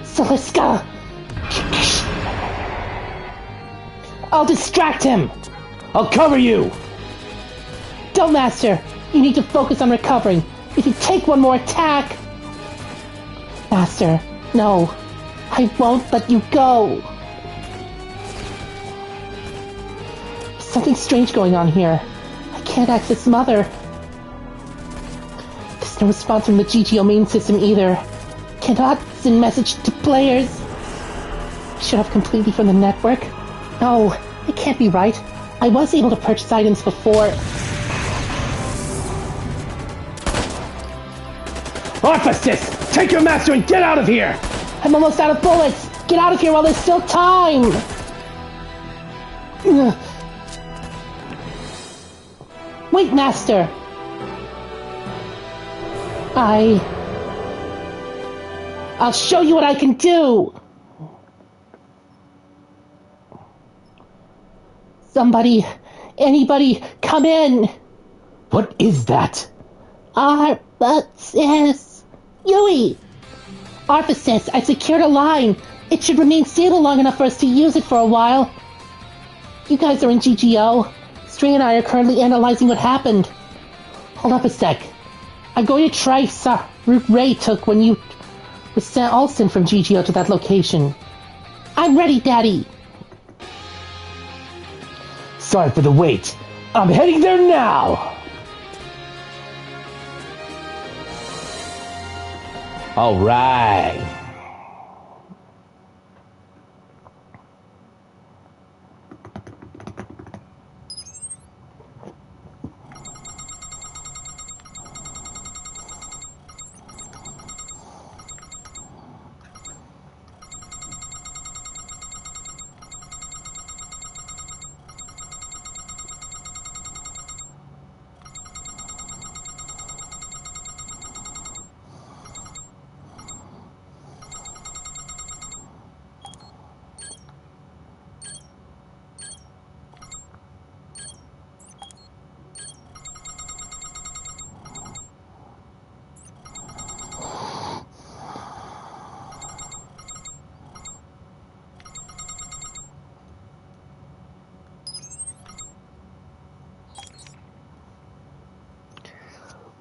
Saliska! I'll distract him! I'll cover you! Don't, Master! You need to focus on recovering. If you take one more attack... Master, no. I won't let you go. There's something strange going on here. I can't access Mother. There's no response from the GTO main system either. Cannot send message to players. Shut off completely from the network. No, it can't be right. I was able to purchase items before. Arphasis! Take your master and get out of here! I'm almost out of bullets! Get out of here while there's still time! Wait, Master! I'll show you what I can do! Somebody, anybody, come in! What is that? Arphasis! Yui! Arphasis, I secured a line. It should remain stable long enough for us to use it for a while. You guys are in GGO. Stray and I are currently analyzing what happened. Hold up a sec. I'm going to trace route Ray took when you all sent from GGO to that location. I'm ready, Daddy. Sorry for the wait. I'm heading there now! Alright.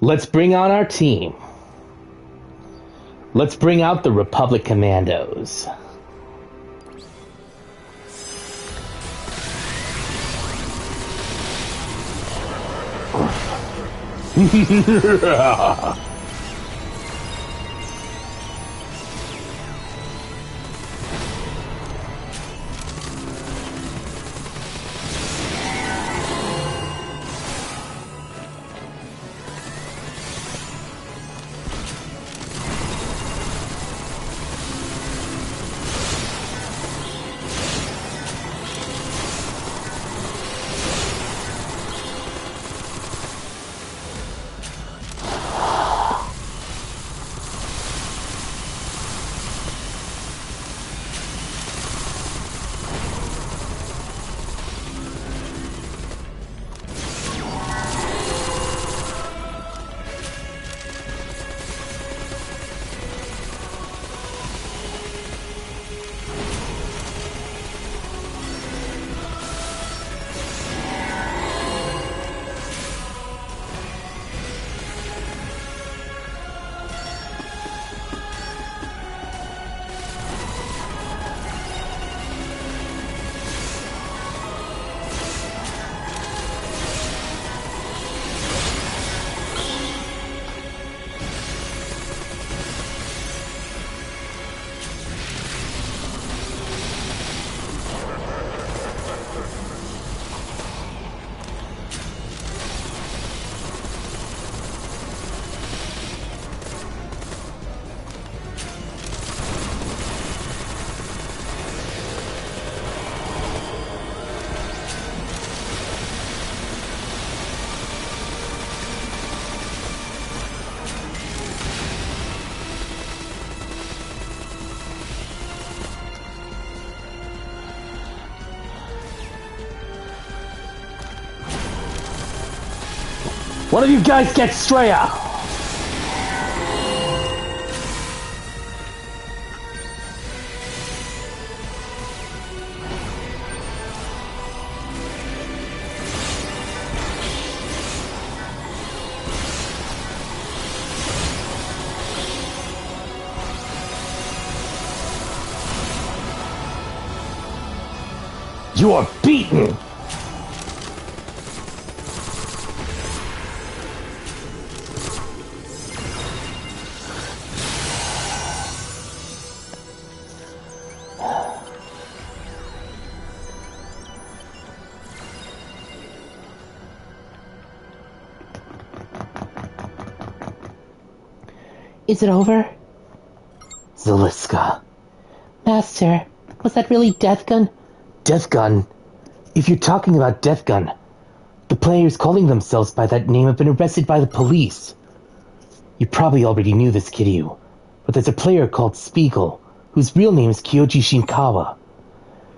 Let's bring on our team. Let's bring out the Republic Commandos. One of you guys get Straya! You are beaten! Is it over? Zaliska. Master, was that really Death Gun? Death Gun? If you're talking about Death Gun, the players calling themselves by that name have been arrested by the police. You probably already knew this, Kiryu, but there's a player called Spiegel, whose real name is Kyoji Shinkawa.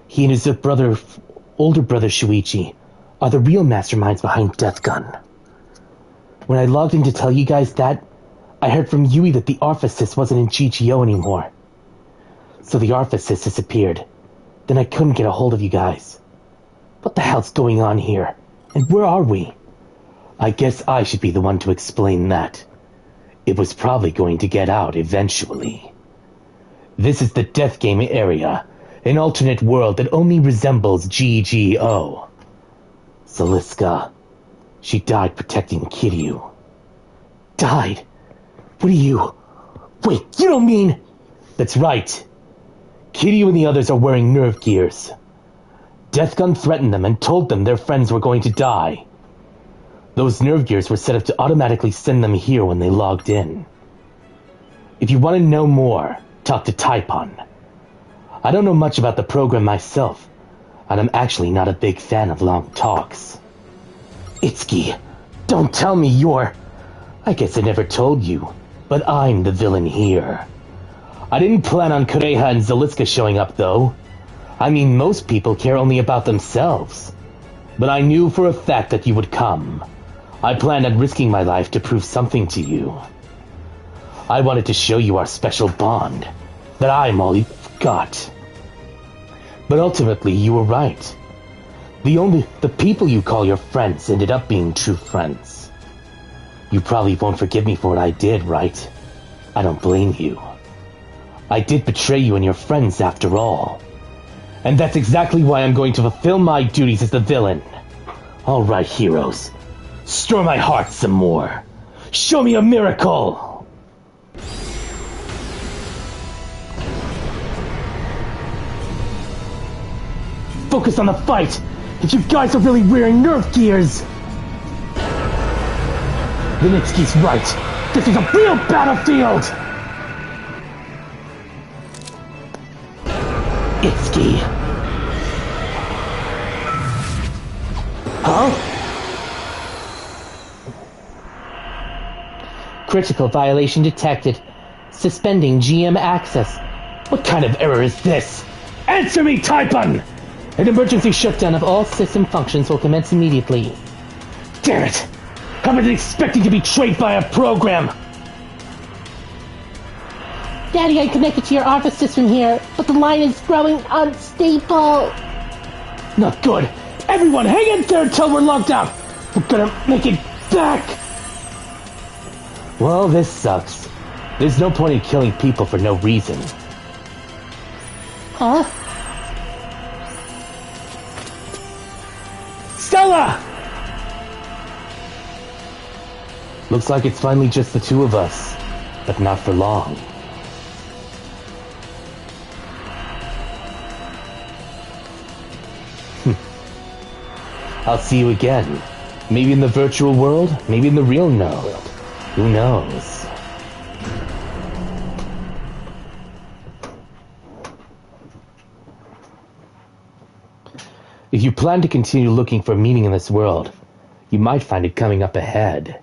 He and his older brother Shuichi, are the real masterminds behind Death Gun. When I logged in to tell you guys that, I heard from Yui that the Arphasis wasn't in GGO anymore. So the Arphasis disappeared. Then I couldn't get a hold of you guys. What the hell's going on here? And where are we? I guess I should be the one to explain that. It was probably going to get out eventually. This is the Death Game area, an alternate world that only resembles GGO. Zaliska. She died protecting Kiryu. Died? What do you... Wait, you don't mean... That's right. Kiryu and the others are wearing nerve gears. Death Gun threatened them and told them their friends were going to die. Those nerve gears were set up to automatically send them here when they logged in. If you want to know more, talk to Taipon. I don't know much about the program myself, and I'm actually not a big fan of long talks. Itsuki, don't tell me you're... I guess I never told you, but I'm the villain here. I didn't plan on Kureha and Zaliska showing up, though. I mean, most people care only about themselves. But I knew for a fact that you would come. I planned on risking my life to prove something to you. I wanted to show you our special bond, that I'm all you've got. But ultimately, you were right. The people you call your friends ended up being true friends. You probably won't forgive me for what I did, right? I don't blame you. I did betray you and your friends after all. And that's exactly why I'm going to fulfill my duties as the villain. Alright, heroes. Stir my heart some more. Show me a miracle! Focus on the fight! If you guys are really wearing nerve gears! Vinitsky's right. This is a real battlefield! Itsuki. Huh? Critical violation detected. Suspending GM access. What kind of error is this? Answer me, Taipan! An emergency shutdown of all system functions will commence immediately. Damn it! I was expecting to be trained by a program! Daddy, I connected to your office system here, but the line is growing unstable. Not good! Everyone, hang in there until we're logged out! We're gonna make it back! Well, this sucks. There's no point in killing people for no reason. Huh? Stella! Looks like it's finally just the two of us, but not for long. I'll see you again. Maybe in the virtual world, maybe in the real world. Who knows? If you plan to continue looking for meaning in this world, you might find it coming up ahead.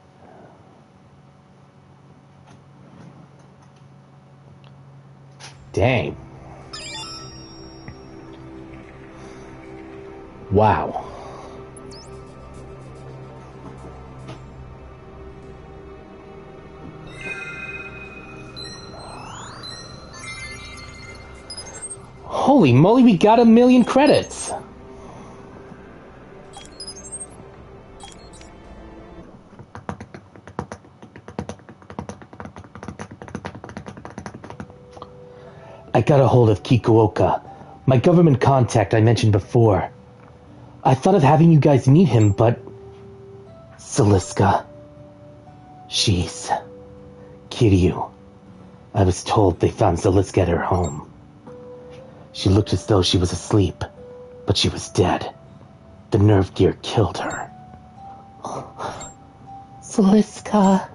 Dang. Wow. Holy moly, we got 1,000,000 credits! I got a hold of Kikuoka, my government contact I mentioned before. I thought of having you guys meet him, but... Siliska. She's... Kiryu. I was told they found Siliska at her home. She looked as though she was asleep, but she was dead. The nerve gear killed her. Siliska.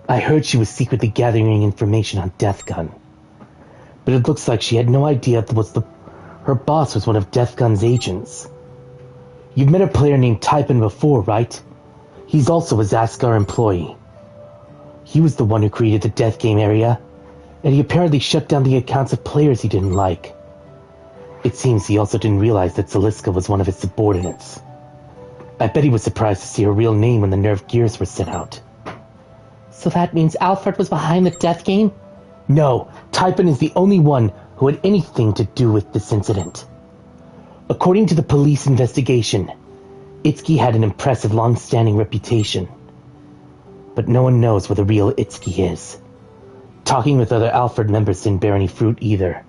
I heard she was secretly gathering information on Death Gun. But it looks like she had no idea her boss was one of Death Gun's agents. You've met a player named Taipan before, right? He's also a Zaskar employee. He was the one who created the Death Game area, and he apparently shut down the accounts of players he didn't like. It seems he also didn't realize that Siliska was one of his subordinates. I bet he was surprised to see her real name when the nerve gears were sent out. So that means Alfred was behind the Death Game? No, Taipan is the only one who had anything to do with this incident. According to the police investigation, Itsuki had an impressive long-standing reputation. But no one knows where the real Itsuki is. Talking with other Alfred members didn't bear any fruit either.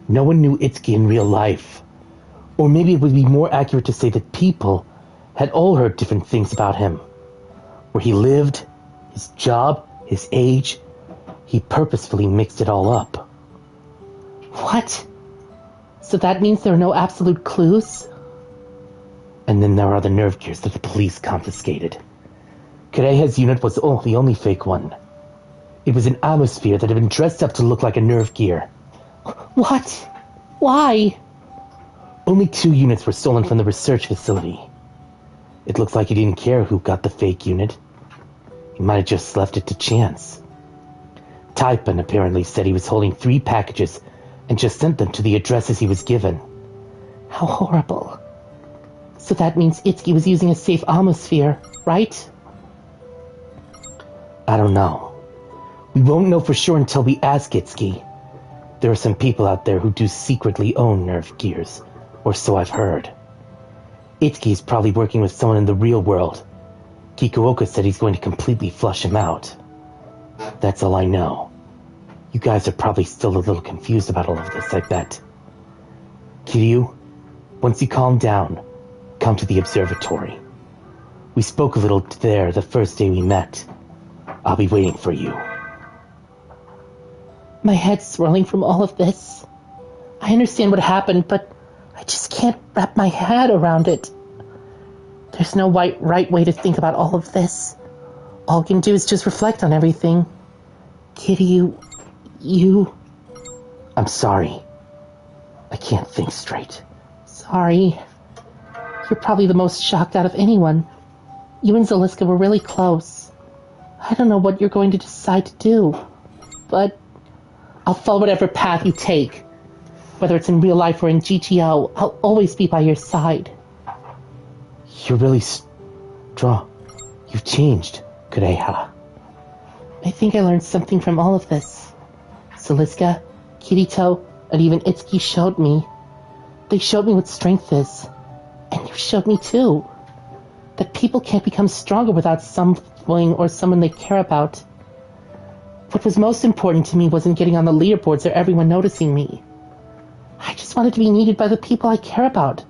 No one knew Itsuki in real life. Or maybe it would be more accurate to say that people had all heard different things about him. Where he lived, his job, his age. He purposefully mixed it all up. What? So that means there are no absolute clues? And then there are the nerve gears that the police confiscated. Kureha's unit was the only fake one. It was an atmosphere that had been dressed up to look like a nerve gear. What? Why? Only 2 units were stolen from the research facility. It looks like he didn't care who got the fake unit. He might have just left it to chance. Taipan apparently said he was holding 3 packages and just sent them to the addresses he was given. How horrible. So that means Itsuki was using a safe atmosphere, right? I don't know. We won't know for sure until we ask Itsuki. There are some people out there who do secretly own nerve gears, or so I've heard. Itsuki is probably working with someone in the real world. Kikuoka said he's going to completely flush him out. That's all I know. You guys are probably still a little confused about all of this, I bet. Kiryu, once you calm down, come to the observatory. We spoke a little there the first day we met. I'll be waiting for you. My head's swirling from all of this. I understand what happened, but I just can't wrap my head around it. There's no right way to think about all of this. All I can do is just reflect on everything. Kiryu, you... I'm sorry. I can't think straight. Sorry. You're probably the most shocked out of anyone. You and Zaliska were really close. I don't know what you're going to decide to do, but I'll follow whatever path you take. Whether it's in real life or in GTO, I'll always be by your side. You're really strong. You've changed, Kureha. I think I learned something from all of this. Zaliska, Kirito, and even Itsuki showed me. They showed me what strength is. And you showed me too. That people can't become stronger without something or someone they care about. What was most important to me wasn't getting on the leaderboards or everyone noticing me. I just wanted to be needed by the people I care about.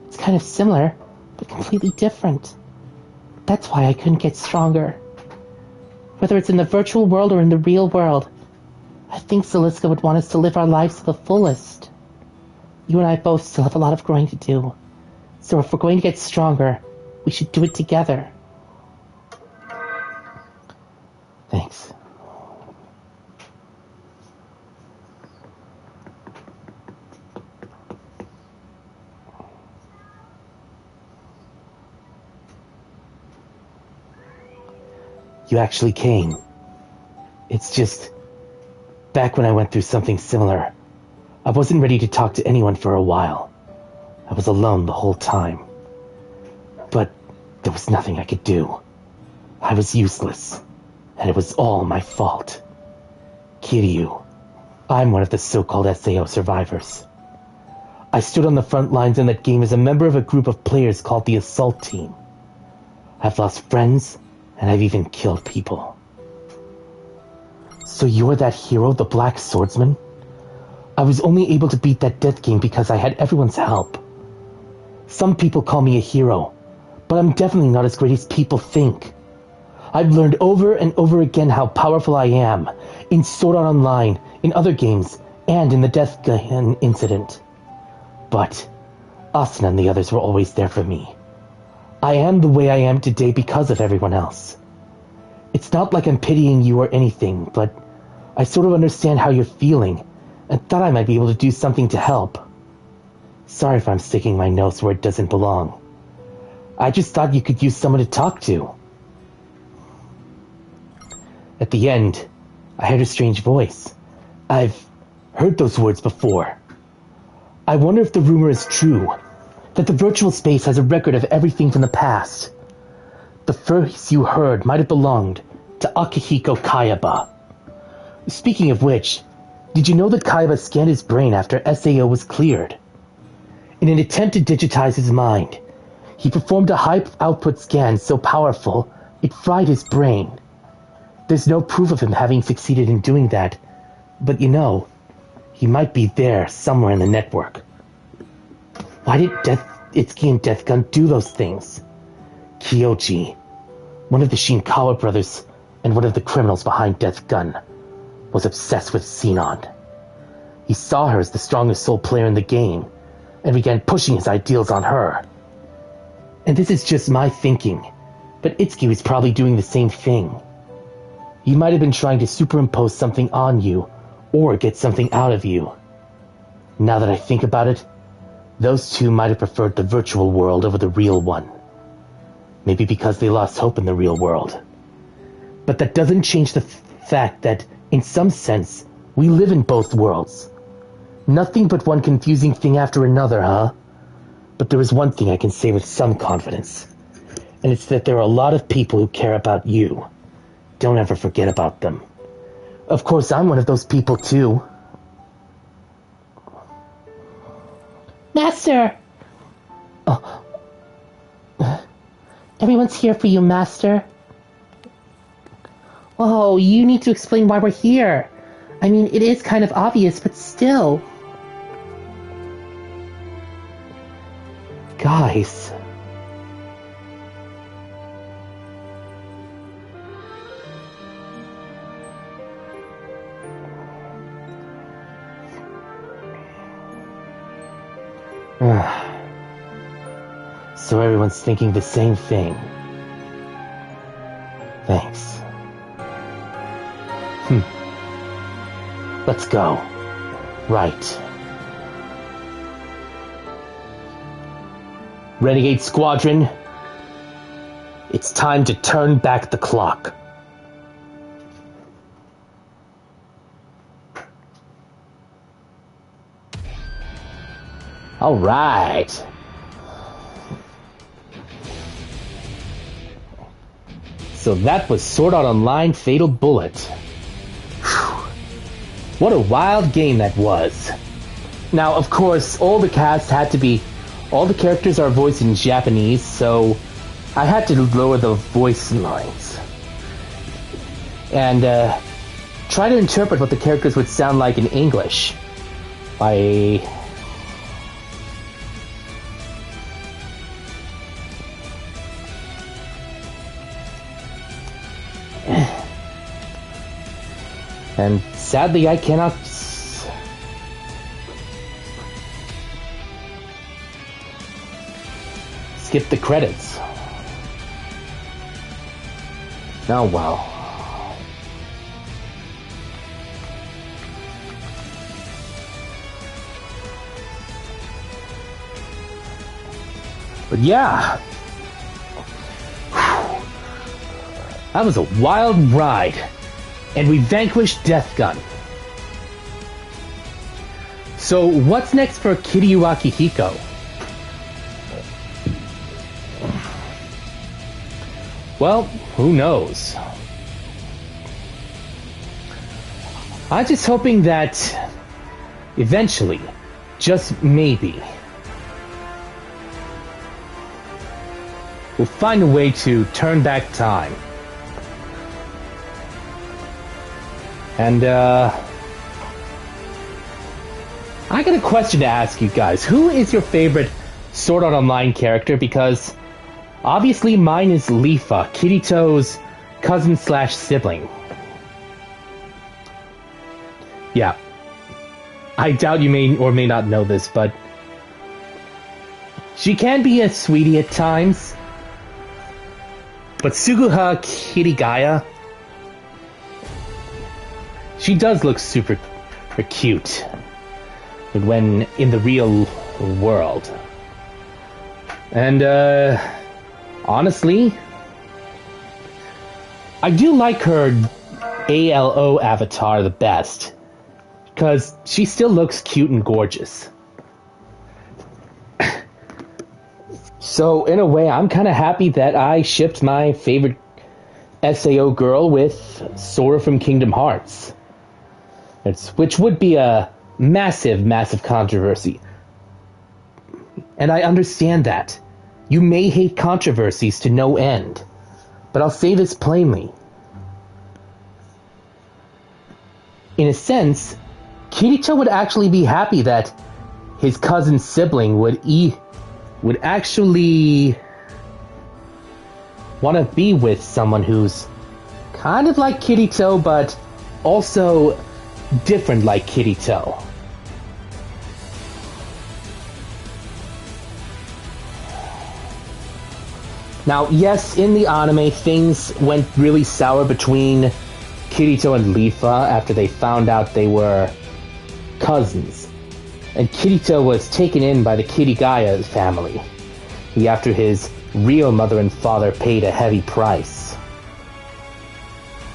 It's kind of similar, but completely different. That's why I couldn't get stronger. Whether it's in the virtual world or in the real world, I think Zaliska would want us to live our lives to the fullest. You and I both still have a lot of growing to do. So if we're going to get stronger, we should do it together. Thanks. You actually came. It's just, back when I went through something similar, I wasn't ready to talk to anyone for a while. I was alone the whole time. But there was nothing I could do. I was useless, and it was all my fault. Kiryu, I'm one of the so-called SAO survivors. I stood on the front lines in that game as a member of a group of players called the Assault Team. I've lost friends, and I've even killed people. So you're that hero, the Black Swordsman? I was only able to beat that death game because I had everyone's help. Some people call me a hero, but I'm definitely not as great as people think. I've learned over and over again how powerful I am, in Sword Art Online, in other games, and in the Death Gun incident. But Asuna and the others were always there for me. I am the way I am today because of everyone else. It's not like I'm pitying you or anything, but I sort of understand how you're feeling, and thought I might be able to do something to help. Sorry if I'm sticking my nose where it doesn't belong. I just thought you could use someone to talk to. At the end, I heard a strange voice. I've heard those words before. I wonder if the rumor is true, that the virtual space has a record of everything from the past. The voice you heard might have belonged to Akihiko Kayaba. Speaking of which, did you know that Kayaba scanned his brain after SAO was cleared? In an attempt to digitize his mind, he performed a high-output scan so powerful it fried his brain. There's no proof of him having succeeded in doing that, but you know, he might be there somewhere in the network. Why did Itsuki and Death Gun do those things? Kyoji, one of the Shinkawa brothers and one of the criminals behind Death Gun, was obsessed with Sinon. He saw her as the strongest soul player in the game, and began pushing his ideals on her. And this is just my thinking, but Itsuki was probably doing the same thing. He might have been trying to superimpose something on you, or get something out of you. Now that I think about it, those two might have preferred the virtual world over the real one. Maybe because they lost hope in the real world. But that doesn't change the fact that, in some sense, we live in both worlds. Nothing but one confusing thing after another, huh? But there is one thing I can say with some confidence, and it's that there are a lot of people who care about you. Don't ever forget about them. Of course, I'm one of those people too. Master! Oh. Everyone's here for you, Master. Oh, you need to explain why we're here. I mean, it is kind of obvious, but still. Guys. So everyone's thinking the same thing. Thanks. Let's go. Right. Renegade Squadron, it's time to turn back the clock. All right. So that was Sword Art Online Fatal Bullet. Whew. What a wild game that was. Now, of course, all the characters are voiced in Japanese, so I had to lower the voice lines. And try to interpret what the characters would sound like in English. By... And sadly, I cannot... skip the credits. Oh well. But yeah. That was a wild ride. And we vanquished Death Gun. So what's next for Kiryu Akihiko? Well, who knows? I'm just hoping that eventually, just maybe, we'll find a way to turn back time. And, I got a question to ask you guys. Who is your favorite Sword Art Online character? Because obviously mine is Leafa, Kirito's cousin/sibling. Yeah. I doubt you may or may not know this, but she can be a sweetie at times. But Suguha Kirigaya, she does look super cute when in the real world. And, honestly, I do like her ALO avatar the best, because she still looks cute and gorgeous. So, in a way, I'm kind of happy that I shipped my favorite SAO girl with Sora from Kingdom Hearts. Which would be a massive, massive controversy. And I understand that. You may hate controversies to no end. But I'll say this plainly. In a sense, Kirito would actually be happy that his cousin's sibling would actually want to be with someone who's kind of like Kirito, but also different like Kirito. Now, yes, in the anime, things went really sour between Kirito and Leafa after they found out they were cousins. And Kirito was taken in by the Kirigaya family, after his real mother and father paid a heavy price.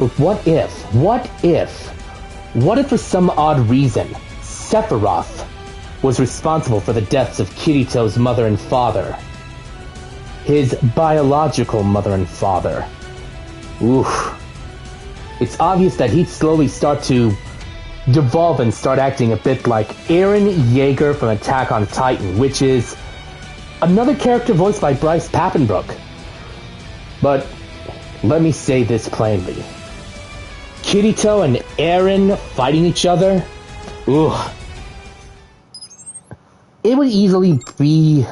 But what if for some odd reason, Sephiroth was responsible for the deaths of Kirito's mother and father? His biological mother and father. Oof. It's obvious that he'd slowly start to devolve and start acting a bit like Eren Yeager from Attack on Titan, which is another character voiced by Bryce Papenbrook. But let me say this plainly. Kirito and Eren fighting each other? Ugh. It would easily be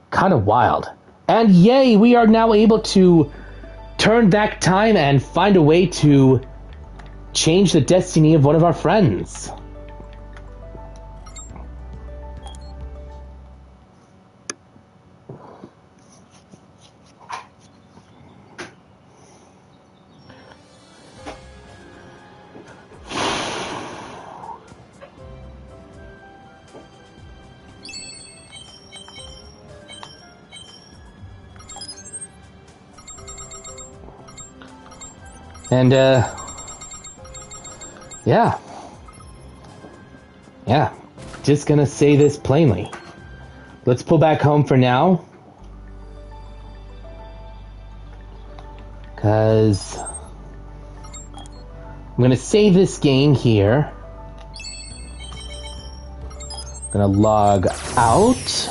kind of wild. And yay, we are now able to turn back time and find a way to change the destiny of one of our friends. And, yeah, just gonna say this plainly. Let's pull back home for now. Because I'm gonna save this game here. Gonna log out.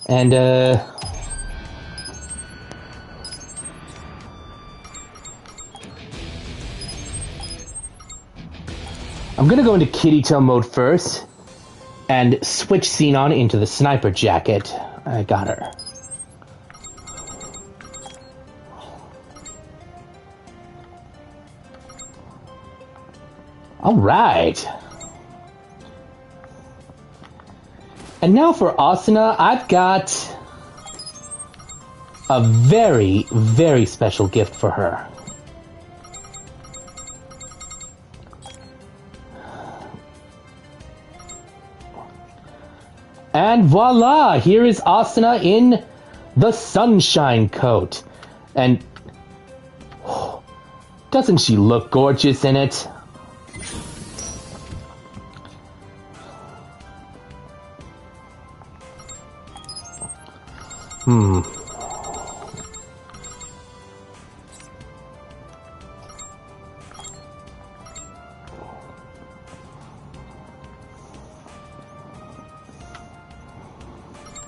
And, I'm gonna go into Kirito mode first and switch Xenon into the sniper jacket. I got her. Alright. And now for Asuna, I've got a very, very special gift for her. And voila! Here is Asuna in the sunshine coat. And doesn't she look gorgeous in it?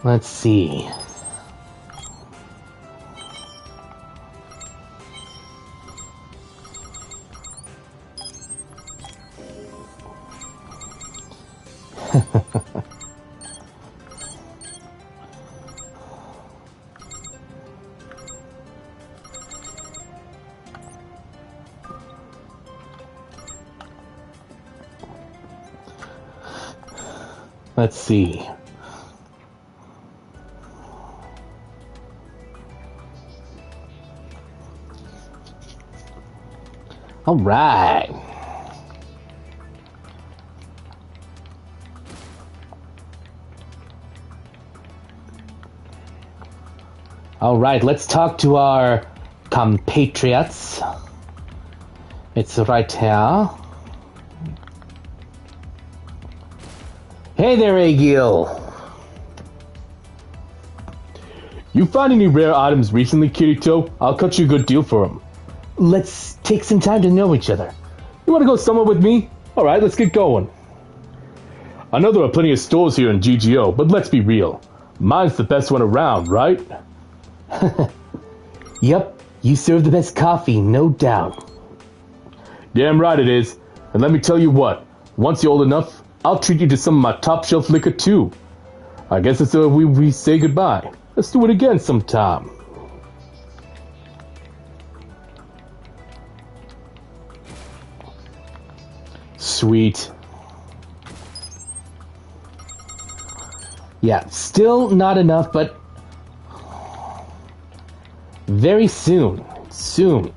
Let's see. Let's see. All right. All right, let's talk to our compatriots. It's right here. Hey there, Agil. You find any rare items recently, Kirito? I'll cut you a good deal for them. Let's take some time to know each other. You want to go somewhere with me? Alright, let's get going. I know there are plenty of stores here in GGO, but let's be real. Mine's the best one around, right? Yep, you serve the best coffee, no doubt. Damn right it is. And let me tell you what, once you're old enough, I'll treat you to some of my top shelf liquor too. I guess it's we say goodbye. Let's do it again sometime. Sweet. Yeah, still not enough, but very soon. Soon.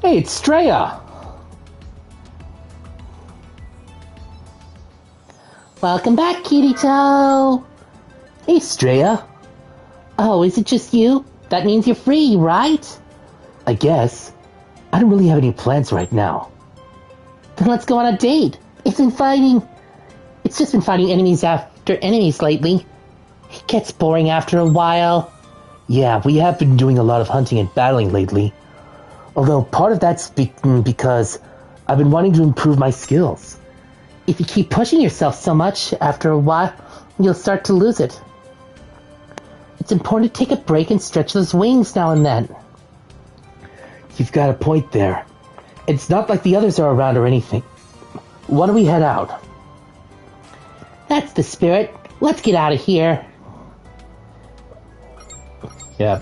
Hey, it's Straya! Welcome back, Kirito! Hey, Straya. Oh, is it just you? That means you're free, right? I guess. I don't really have any plans right now. Then let's go on a date. It's just been fighting enemies after enemies lately. It gets boring after a while. Yeah, we have been doing a lot of hunting and battling lately. Although part of that's because I've been wanting to improve my skills. If you keep pushing yourself so much, after a while, you'll start to lose it. It's important to take a break and stretch those wings now and then. You've got a point there. It's not like the others are around or anything. Why don't we head out? That's the spirit. Let's get out of here. Yeah.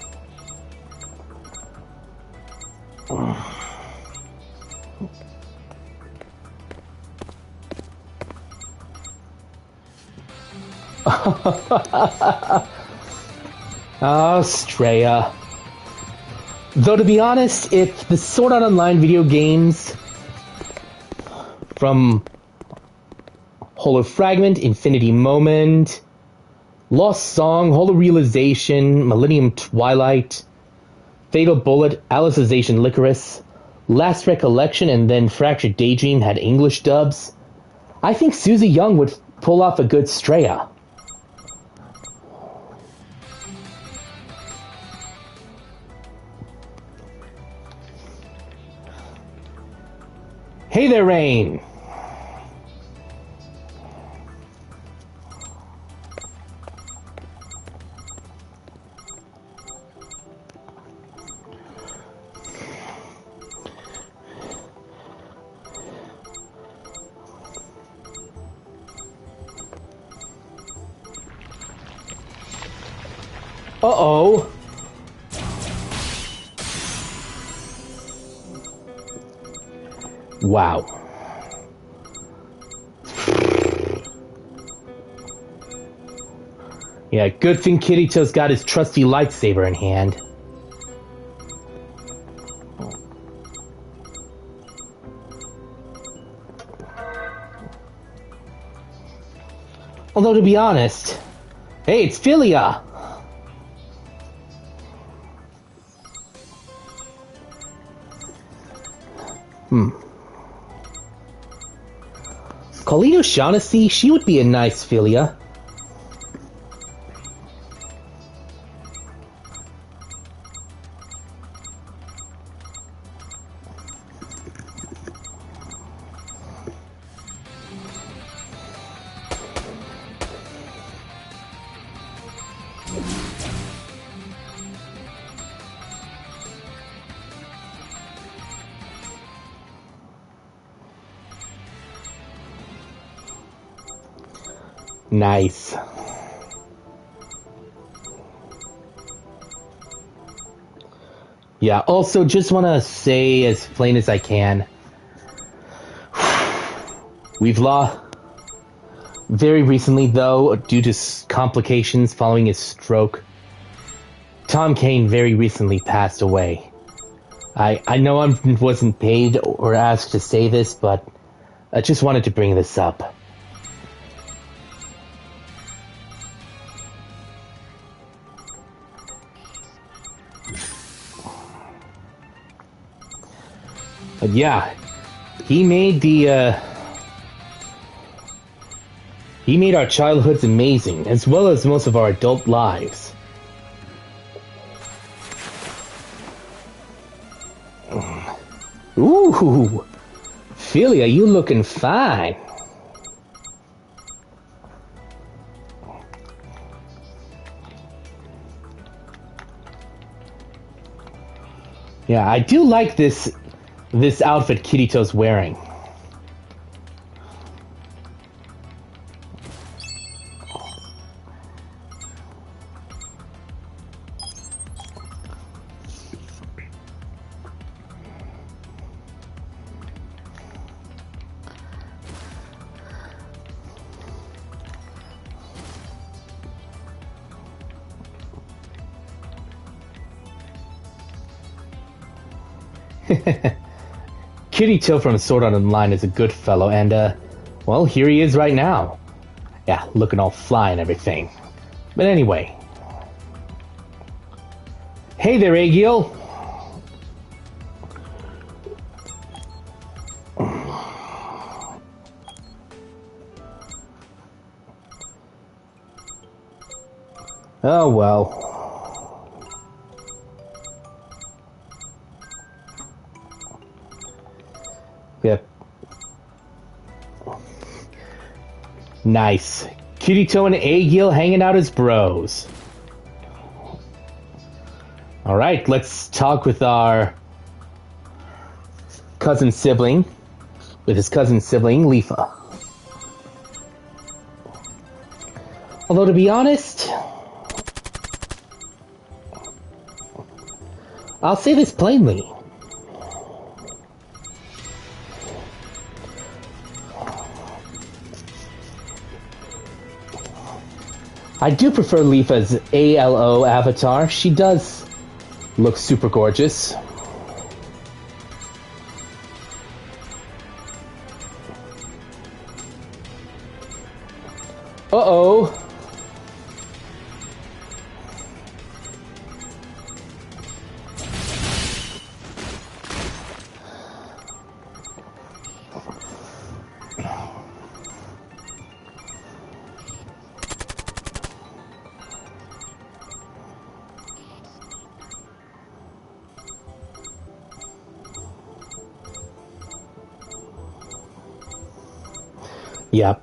Straya. Though to be honest, if the Sword Art Online video games from Holo Fragment, Infinity Moment, Lost Song, Holo Realization, Millennium Twilight, Fatal Bullet, Alicization Licorice, Last Recollection, and then Fractured Daydream had English dubs, I think Susie Young would pull off a good Straya. Hey there, Rain! Uh-oh. Wow. Yeah, good thing Kirito's got his trusty lightsaber in hand. Although, to be honest... Hey, it's Philia! Colleen O'Shaughnessy, she would be a nice Philia. Nice. Yeah, also just want to say as plain as I can, we've lost, very recently though, due to complications following his stroke, Tom Kane very recently passed away. I know I wasn't paid or asked to say this, but I just wanted to bring this up. But yeah, he made our childhoods amazing, as well as most of our adult lives. Ooh, Philia, you looking fine. Yeah, I do like this outfit Kirito's wearing. Kirito from Sword Art Online is a good fellow, and, well, here he is right now. Yeah, looking all fly and everything. But anyway. Hey there, Agiel! Oh well. Yep. Nice. Kirito and Agil hanging out as bros. Alright, let's talk with our cousin sibling. With his cousin sibling, Lifa. Although, to be honest, I'll say this plainly. I do prefer Lifa's ALO avatar. She does look super gorgeous. Uh-oh. Yep.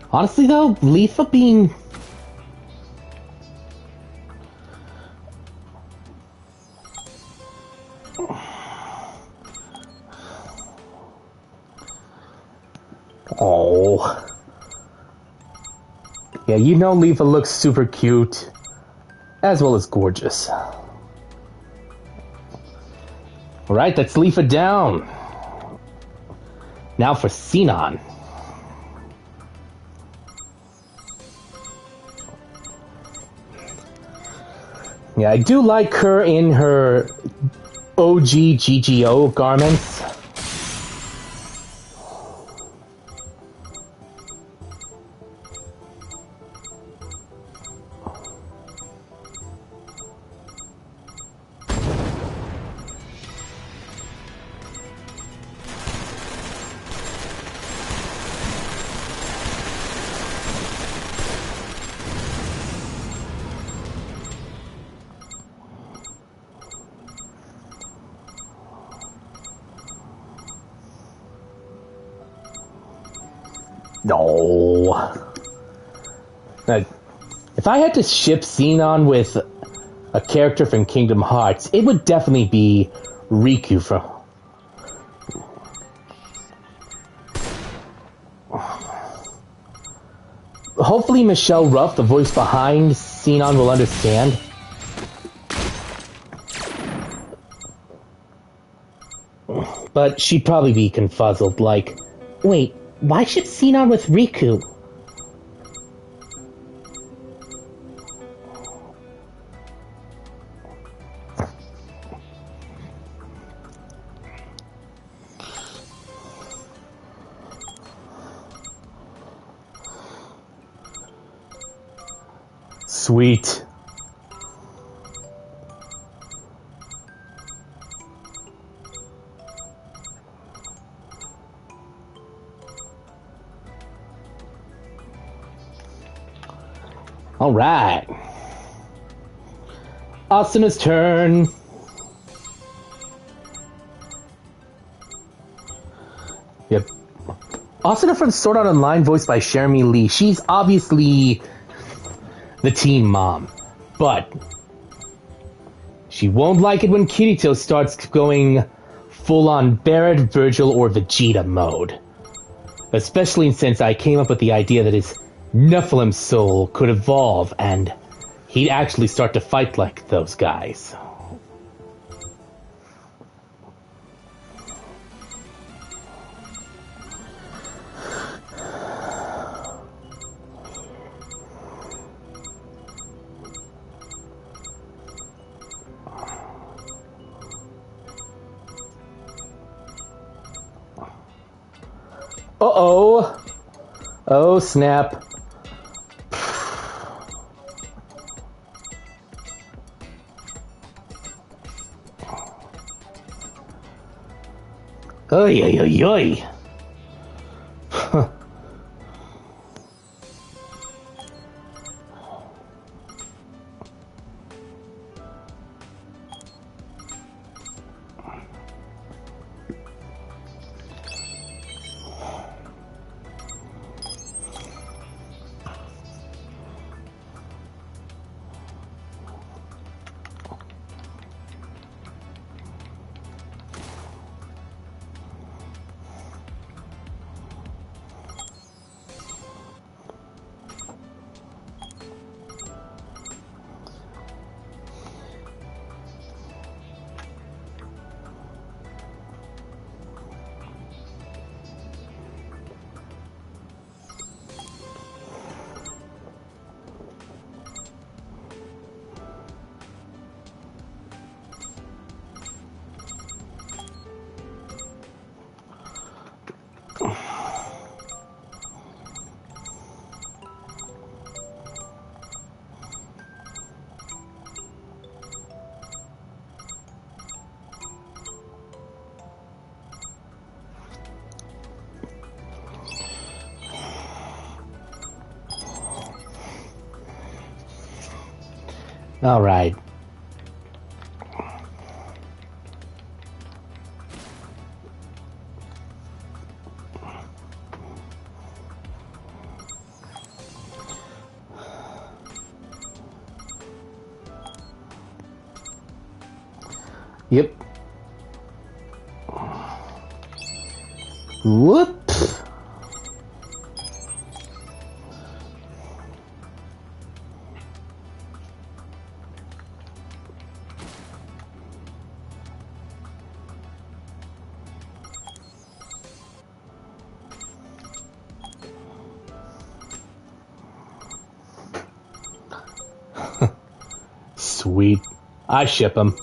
Honestly, though, Lifa being... Oh. Yeah, you know Lifa looks super cute, as well as gorgeous. Alright, that's Lifa down. Now for Sinon. Yeah, I do like her in her OG GGO garments. No. If I had to ship Sinon with a character from Kingdom Hearts, it would definitely be Riku from... Hopefully Michelle Ruff, the voice behind Sinon, will understand. But she'd probably be confuzzled, like, wait, why ship Sinon with Riku? Sweet. All right. Asuna's turn. Yep. Asuna from Sword Art Online, voiced by Jeremy Lee. She's obviously the teen mom, but she won't like it when Kirito starts going full-on Barrett, Virgil, or Vegeta mode. Especially since I came up with the idea that his Nephilim soul could evolve and he'd actually start to fight like those guys. Uh-oh. Oh, snap. Oy, oy, oy, oy. Alright. Yep. Whoop. Sweet. I ship him.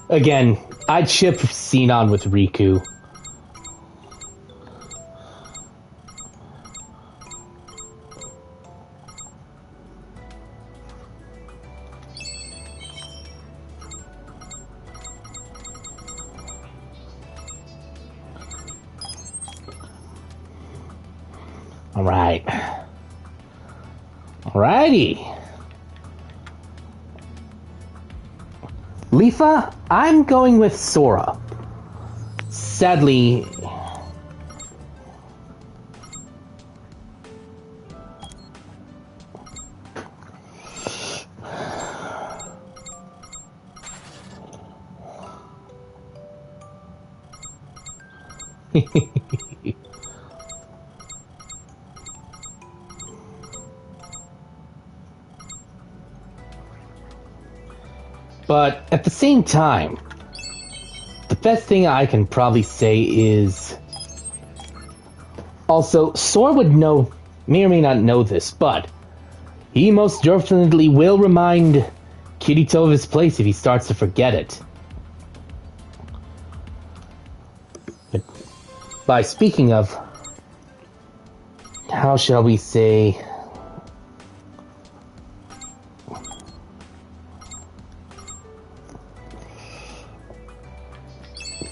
Again, I'd ship Sinon with Riku. Alright. Alrighty. Leafa, I'm going with Sora. Sadly... But at the same time, the best thing I can probably say is... Also, Sora would know, may or may not know this, but he most definitely will remind Kirito of his place if he starts to forget it. But by speaking of, how shall we say...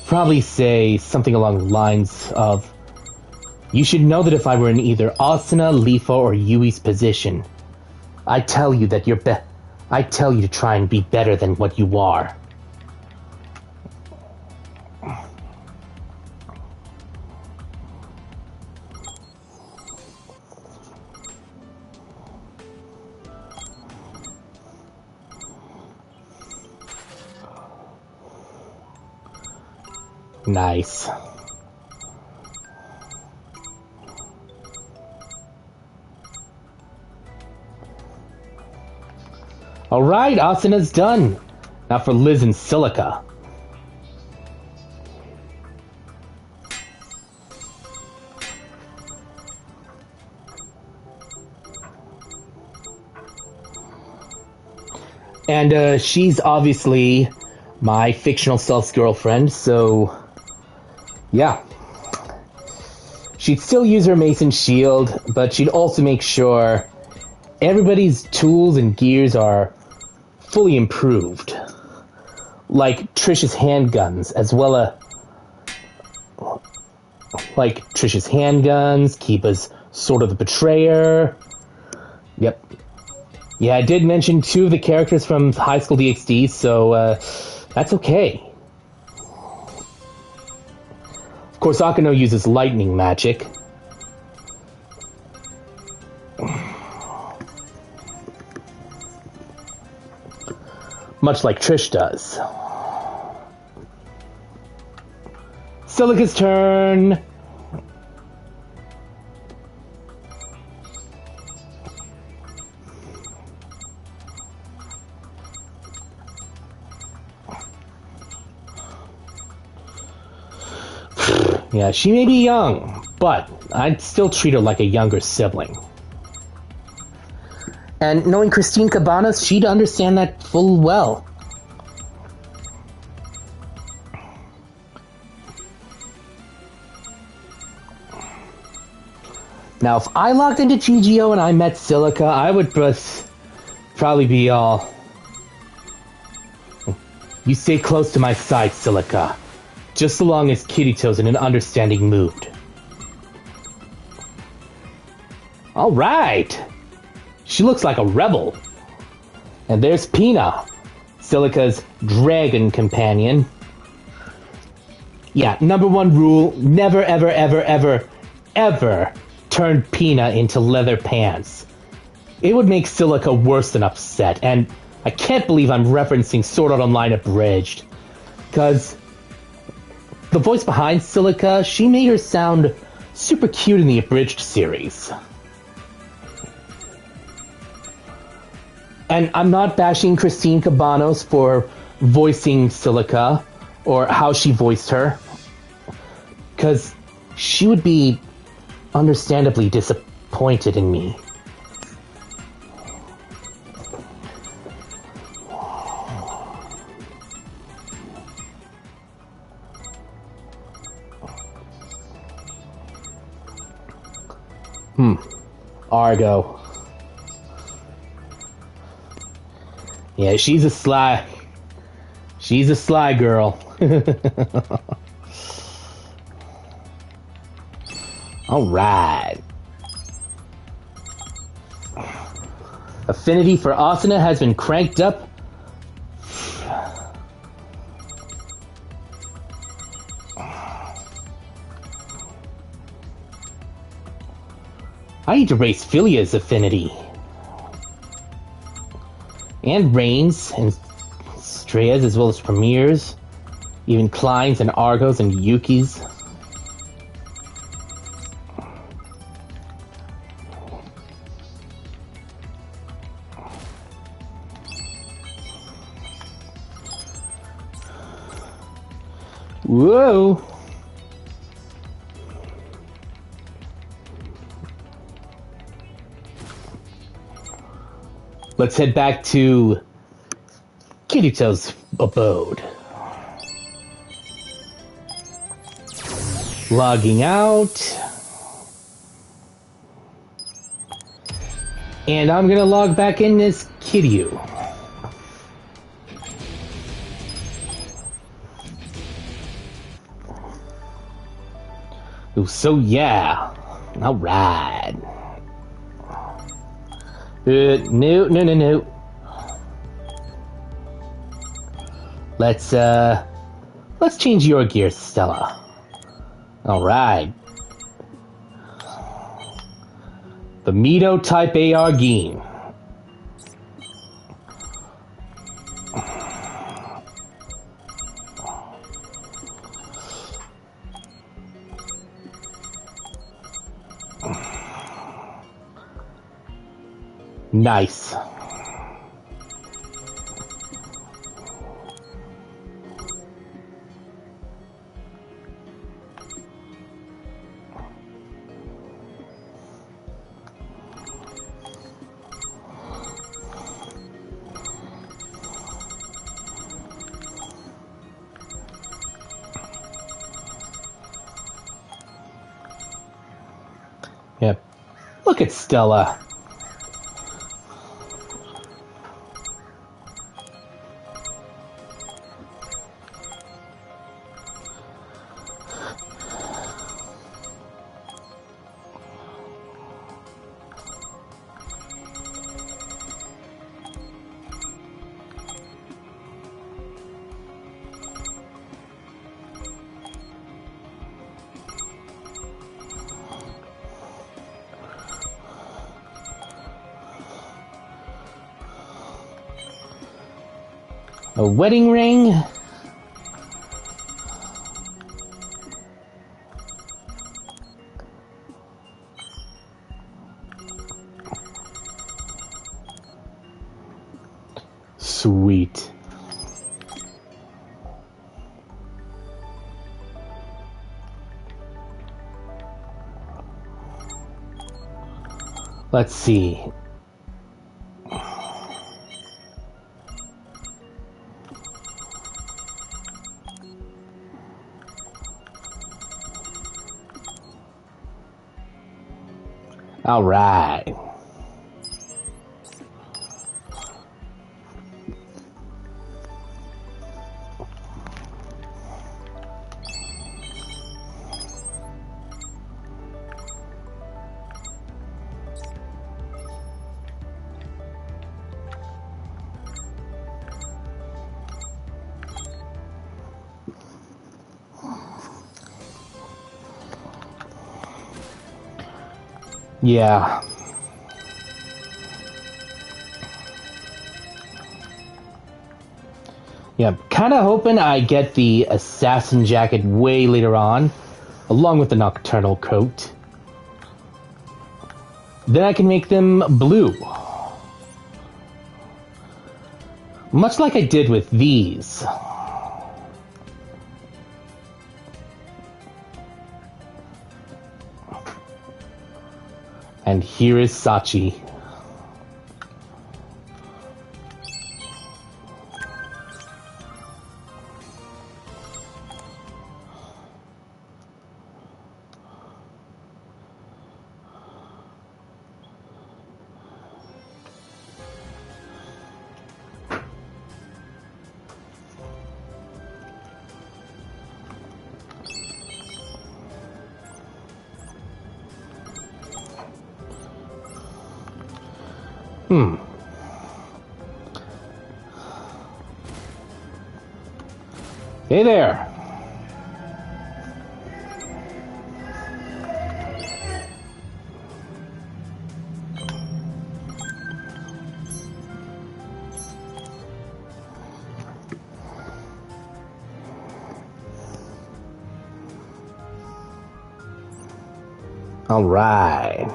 Probably say something along the lines of, you should know that if I were in either Asuna, Leafa, or Yui's position, I tell you that I tell you to try and be better than what you are. Nice. Alright, Asuna's done. Now for Liz and Silica. And she's obviously my fictional self's girlfriend, so... Yeah. She'd still use her Mason shield, but she'd also make sure everybody's tools and gears are fully improved. Like Trish's handguns, as well as... Like Trish's handguns, Kiba's Sword of the Betrayer. Yep. Yeah, I did mention 2 of the characters from High School DxD, so that's okay. Of course, Akino uses lightning magic. Much like Trish does. Silica's turn. Yeah, she may be young, but I'd still treat her like a younger sibling. And knowing Christine Cabanas, she'd understand that full well. Now, if I logged into GGO and I met Silica, I would probably be all... You stay close to my side, Silica. Just so long as Kirito's in an understanding mood. Alright! She looks like a rebel. And there's Pina, Silica's dragon companion. Yeah, number one rule, never ever ever ever ever turn Pina into leather pants. It would make Silica worse than upset, and I can't believe I'm referencing Sword Art Online Abridged. Because the voice behind Silica, she made her sound super cute in the Abridged series. And I'm not bashing Christine Cabanos for voicing Silica, or how she voiced her, because she would be understandably disappointed in me. Argo. Yeah, she's a sly girl. Alright. Affinity for Asuna has been cranked up. I need to raise Philia's affinity. And Rain's, and Strea's, as well as Premier's. Even Klein's and Argo's and Yuki's. Whoa! Let's head back to Kirito's abode. Logging out. And I'm gonna log back in as Kiryu. Ooh, so yeah. Alright. No. Let's change your gear, Stella. Alright. The Mito Type AR game. Nice. Yep. Look at Stella. A wedding ring? Sweet. Let's see. All right. Yeah. Yeah, kind of hoping I get the assassin jacket way later on, along with the nocturnal coat. Then I can make them blue. Much like I did with these. And here is Sachi. Hey there. All right.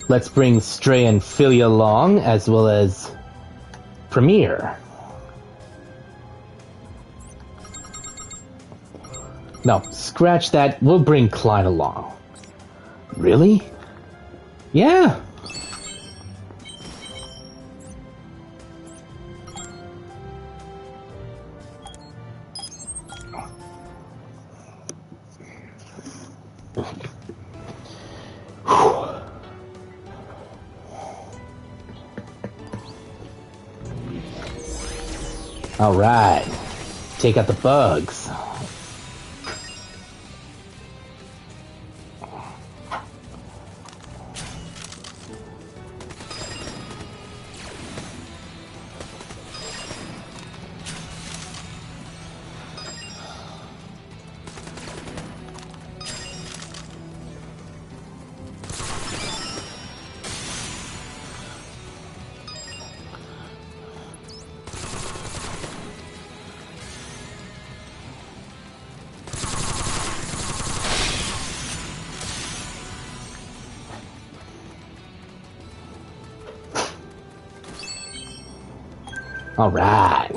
Let's bring Stray and Philly along, as well as Premier. No, scratch that. We'll bring Klein along. Really? Yeah. All right, take out the bugs. All right.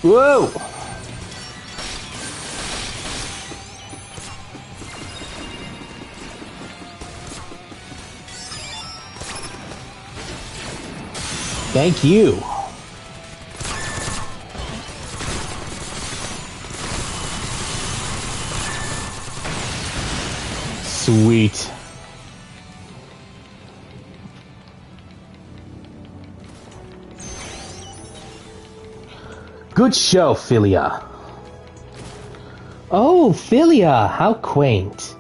Whoa! Thank you. Sweet. Good show, Philia. Oh, Philia, how quaint.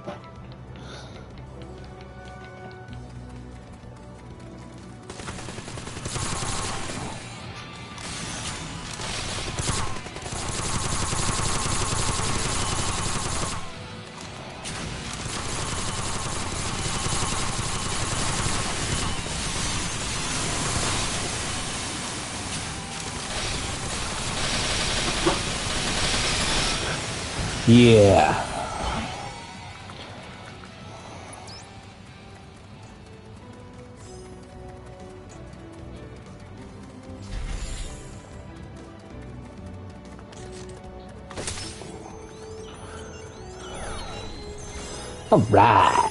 Yeah. All right.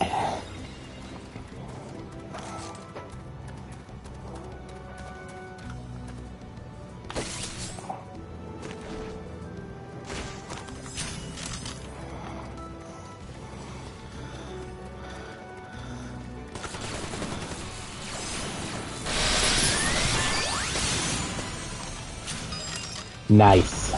Nice.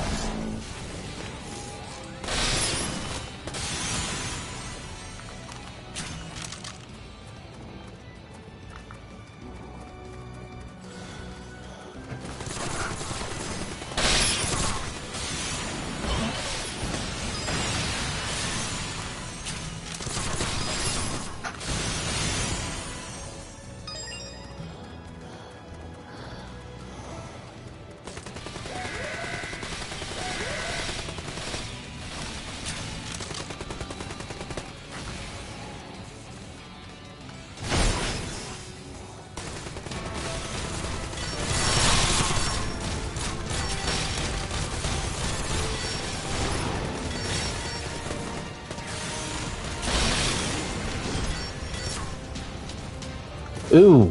Ooh.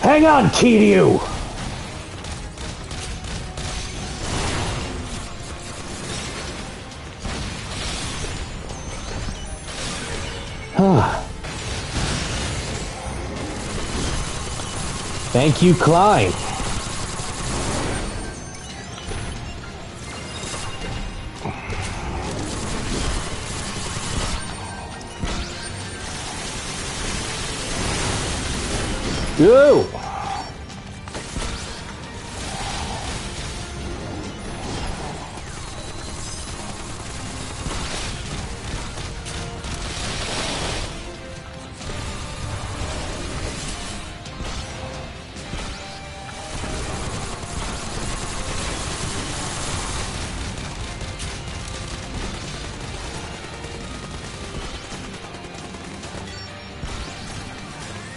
Hang on, Kiryu! Thank you, Klein. Ooh.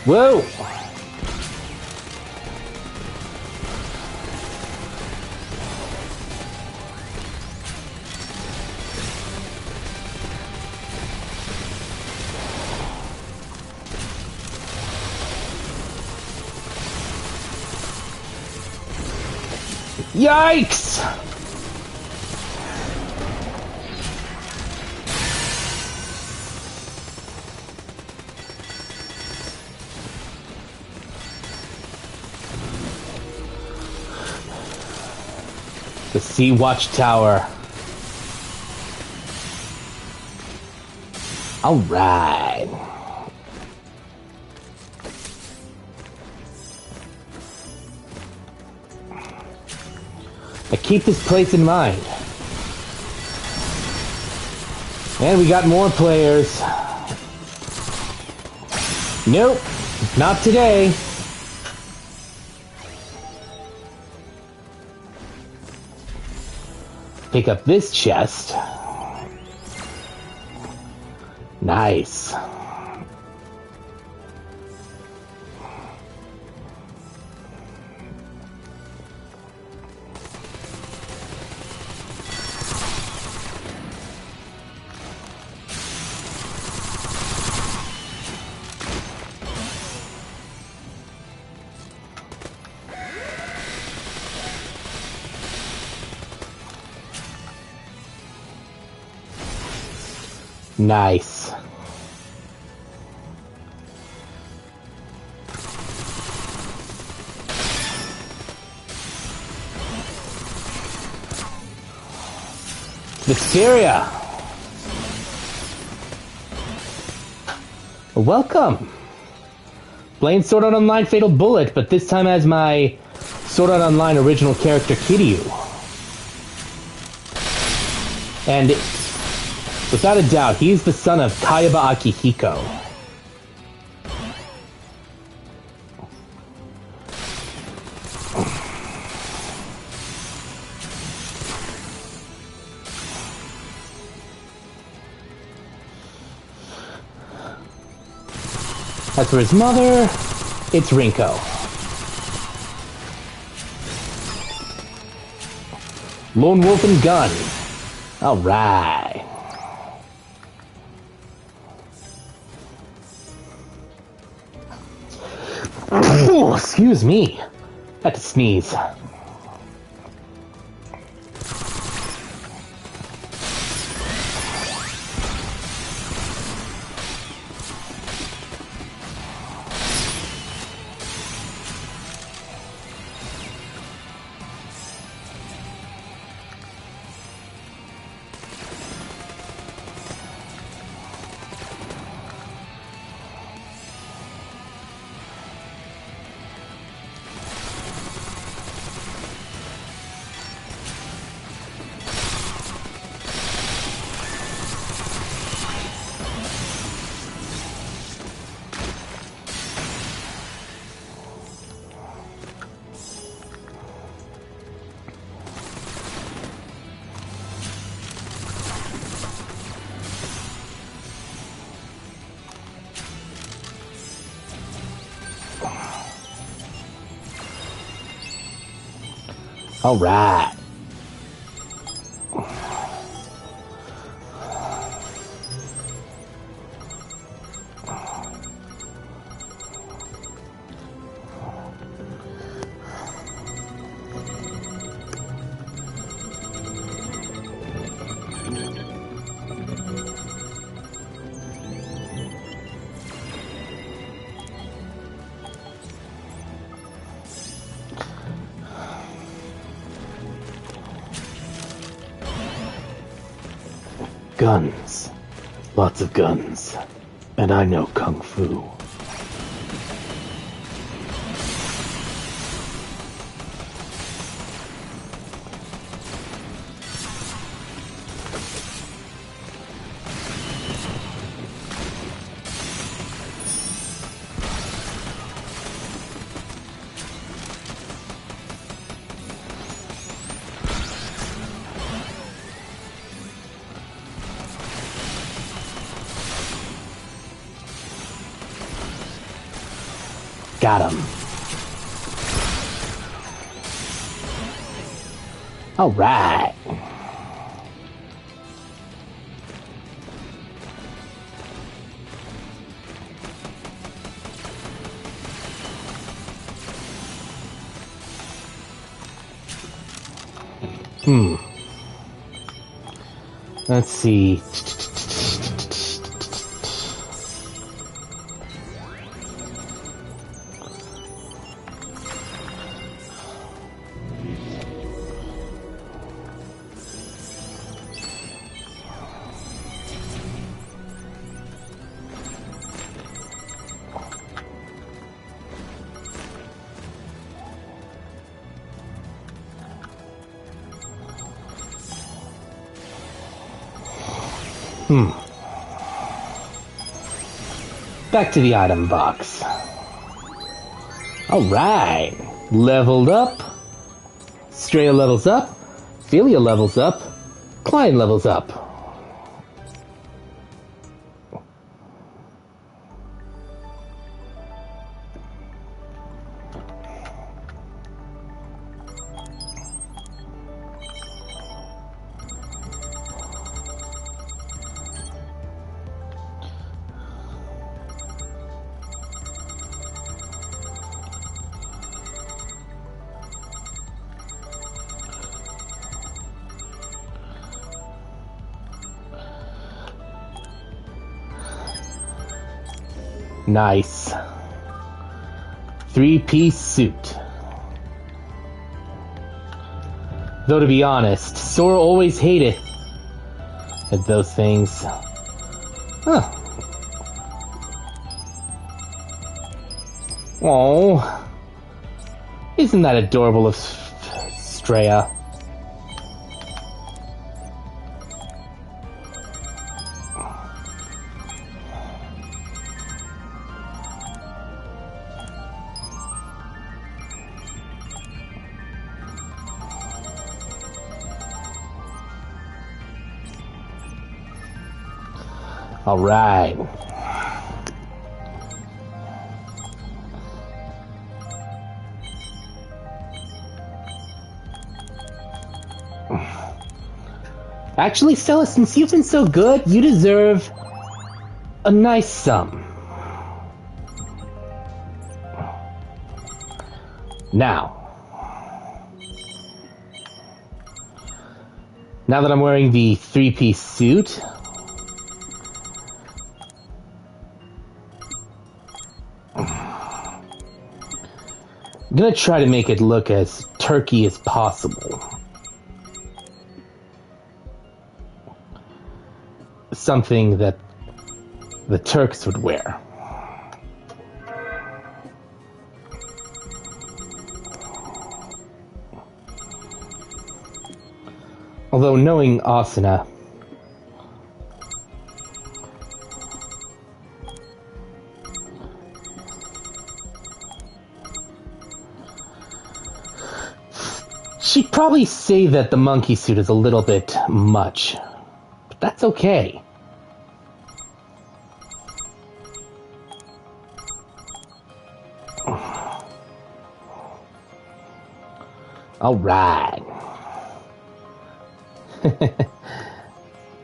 Whoa! Yikes! The Sea Watchtower. All right. I keep this place in mind. And we got more players. Nope, not today. Pick up this chest. Nice. Nice. Mysteria! Welcome! Playing Sword Art Online Fatal Bullet, but this time as my Sword Art Online original character, Kiryu. And without a doubt, he's the son of Kayaba Akihiko. As for his mother, it's Rinko. Lone Wolf and Gun. Alright. Excuse me. Had to sneeze. All right. Guns. Lots of guns. And I know Kung Fu. Got him. All right. Let's see. Back to the item box. Alright. Leveled up. Straya levels up. Philia levels up. Klein levels up. Nice. 3-piece suit. Though to be honest, Sora always hated those things. Huh. Oh, isn't that adorable of Straya? All right. Actually, Stella, since you've been so good, you deserve a nice sum. Now that I'm wearing the 3-piece suit, I'm gonna try to make it look as turkey as possible. Something that the Turks would wear. Although knowing Asuna, she'd probably say that the monkey suit is a little bit much, but that's okay. All right.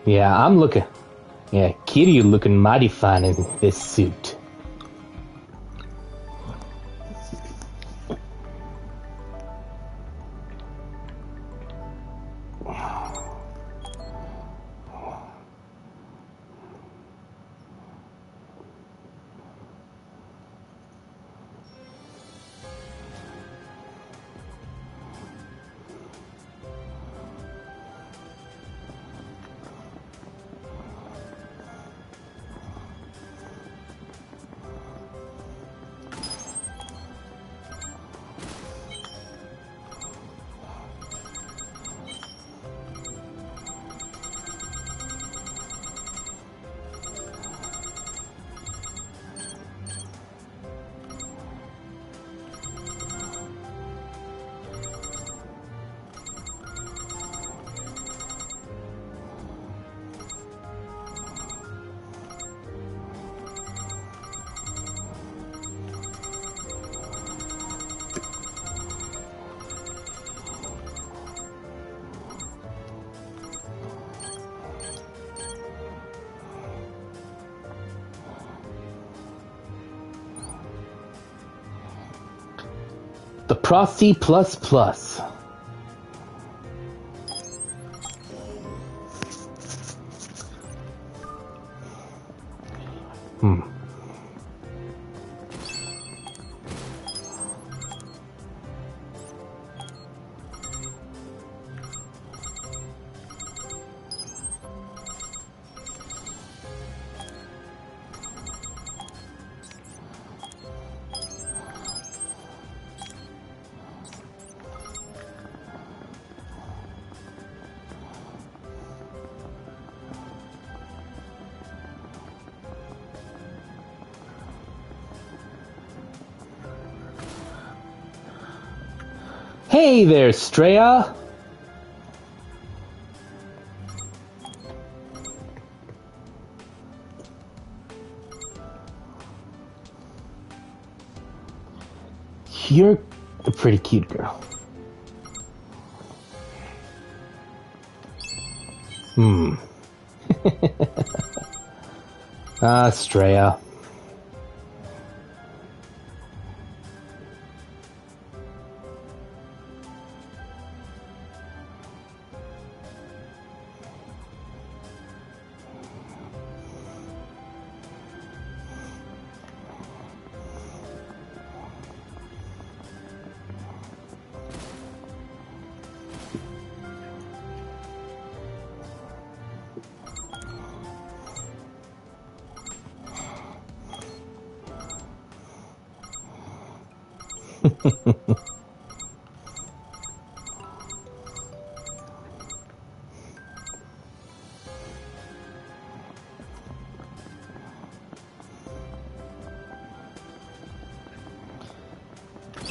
Yeah, Kiryu looking mighty fine in this suit. The Prosty Plus Plus. Hey there, Straya. You're a pretty cute girl. Straya.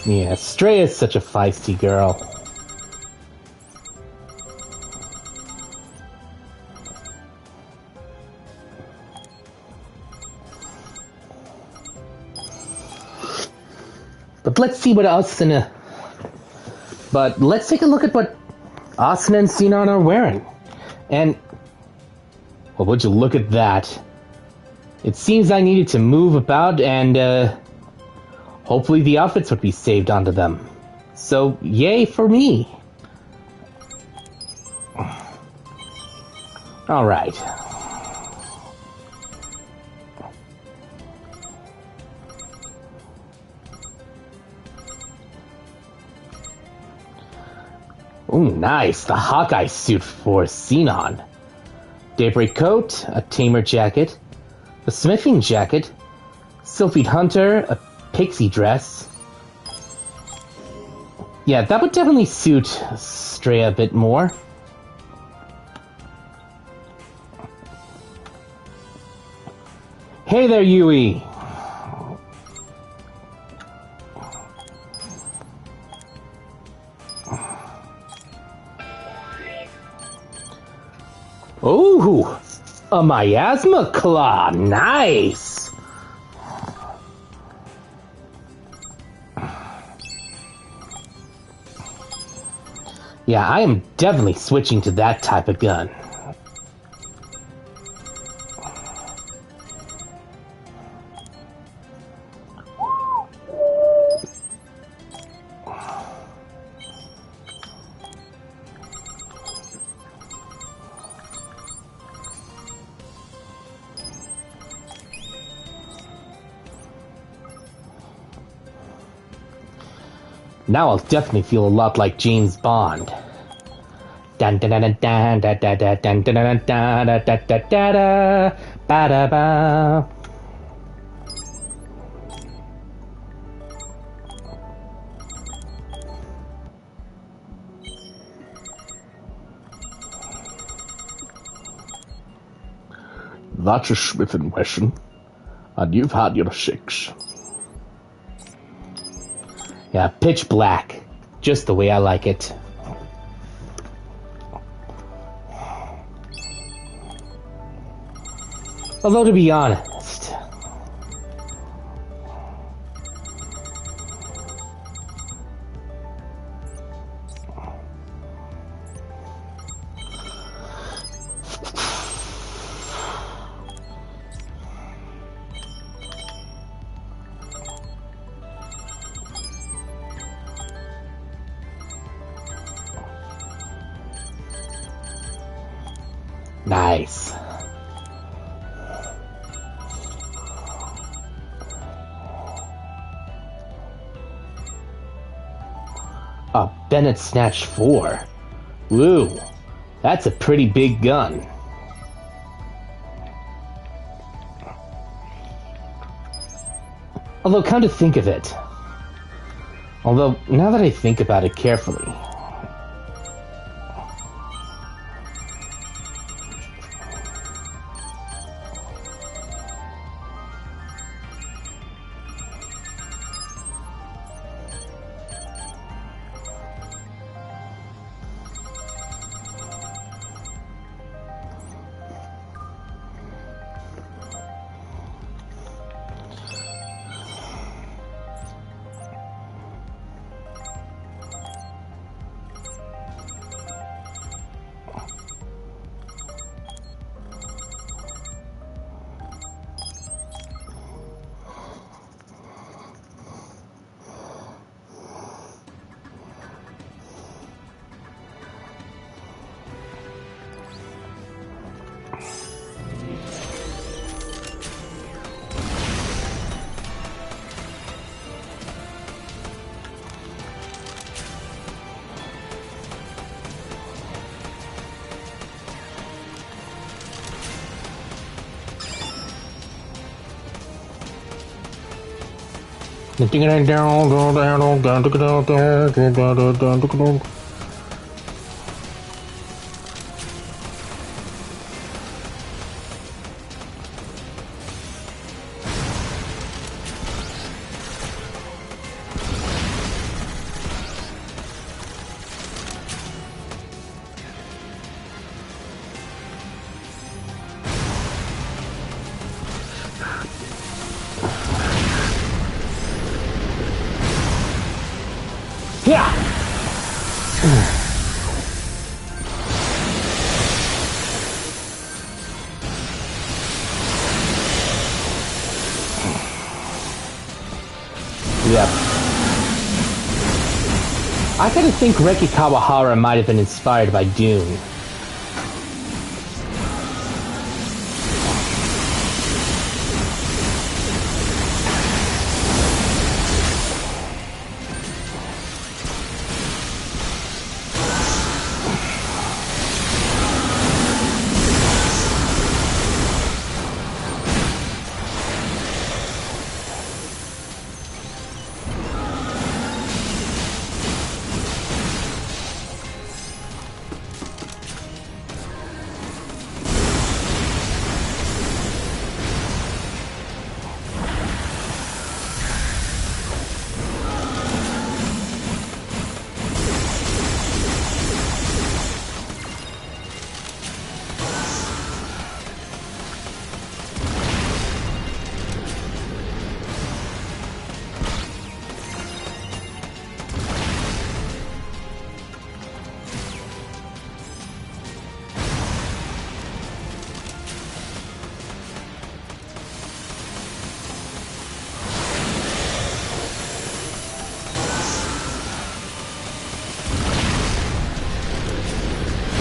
Yeah, Stray is such a feisty girl. But let's see what Asuna... But let's take a look at what Asuna and Sinon are wearing. And... Well, would you look at that? It seems I needed to move about and, hopefully the outfits would be saved onto them. So, yay for me. Alright. Ooh, nice. The Hawkeye suit for Sinon. Daybreak coat, a tamer jacket, a smithing jacket, Sylphid Hunter, a pixie dress. Yeah, that would definitely suit Stray a bit more. Hey there, Yui! Ooh, a miasma claw, nice! Yeah, I am definitely switching to that type of gun. Now I'll definitely feel a lot like James Bond. Dun dun dun dun dun dun dun dun dun dun dun dun dun dun dun ba da ba. That's a Smith & Wesson, and you've had your six. Yeah, pitch black. Just the way I like it. Although, to be honest... Nice. A Bennett Snatch 4. Woo, that's a pretty big gun. Although, come to think of it, now that I think about it carefully, Yeah. Yep. I kind of think Reki Kawahara might have been inspired by Dune.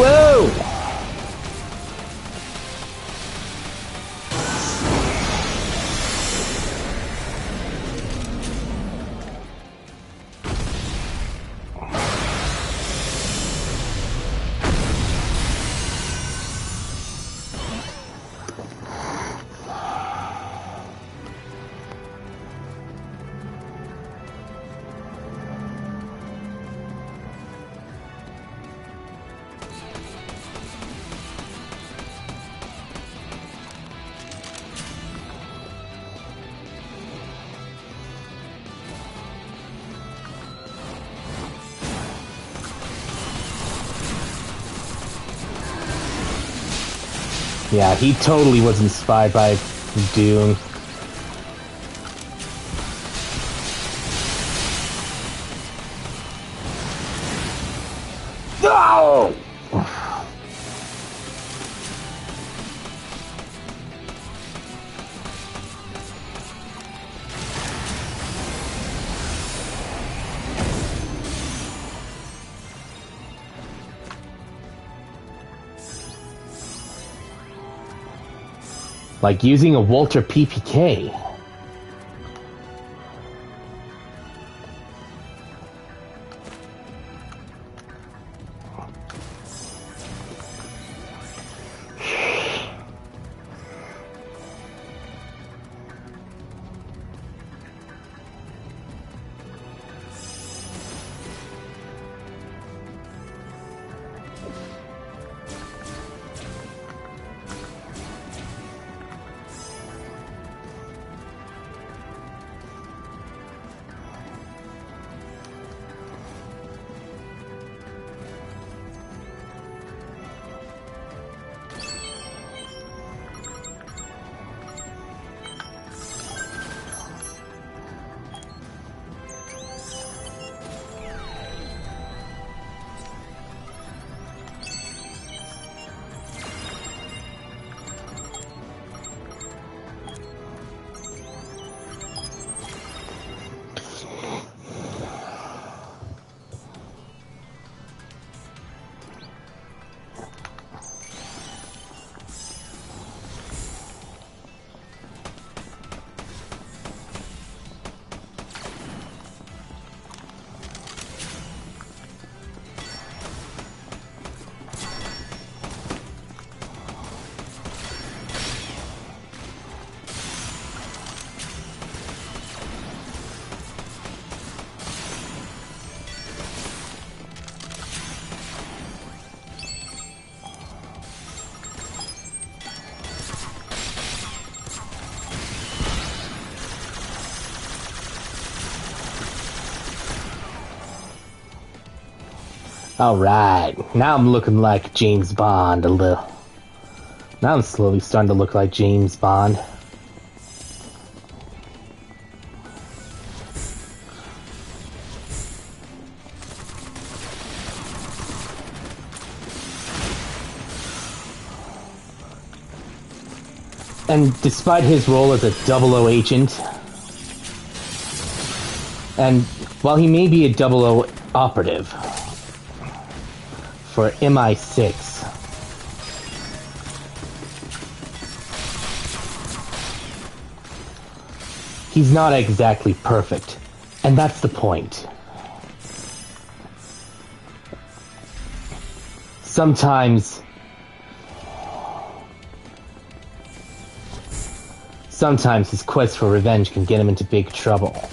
Whoa! Yeah, he totally was inspired by Dune. No! Like using a Walter PPK. Alright, now I'm looking like James Bond a little. Now I'm slowly starting to look like James Bond. And despite his role as a 00 agent, and while he may be a 00 operative for MI6, he's not exactly perfect, and that's the point. Sometimes his quest for revenge can get him into big trouble.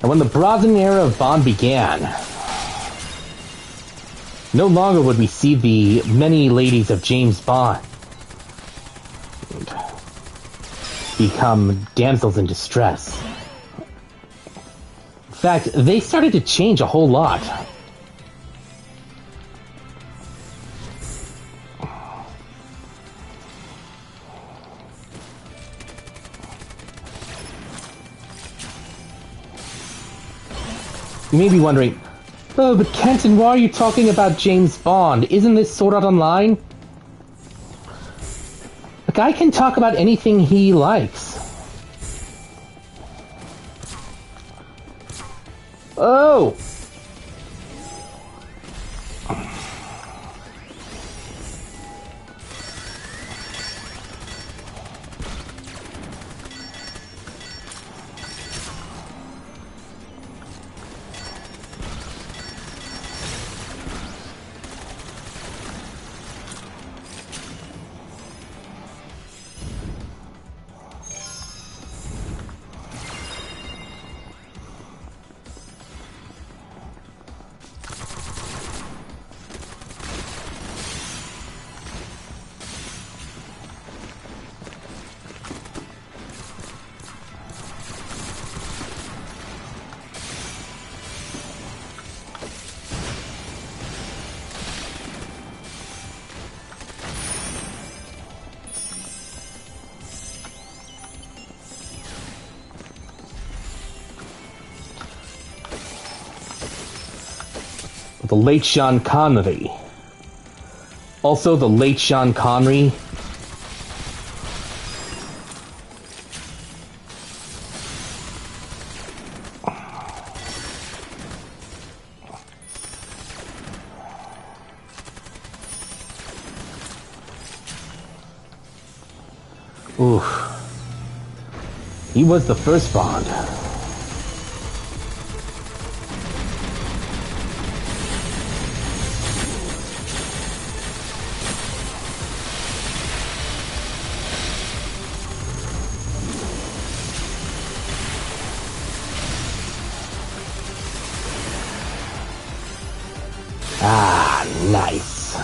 And when the Brosnan era of Bond began, no longer would we see the many ladies of James Bond become damsels in distress. In fact, they started to change a whole lot. You may be wondering, oh, but Kenton, why are you talking about James Bond? Isn't this Sword Art Online? A guy can talk about anything he likes. Oh! The late Sean Connery. Also, the late Sean Connery. Oof. He was the first Bond. Ah, nice.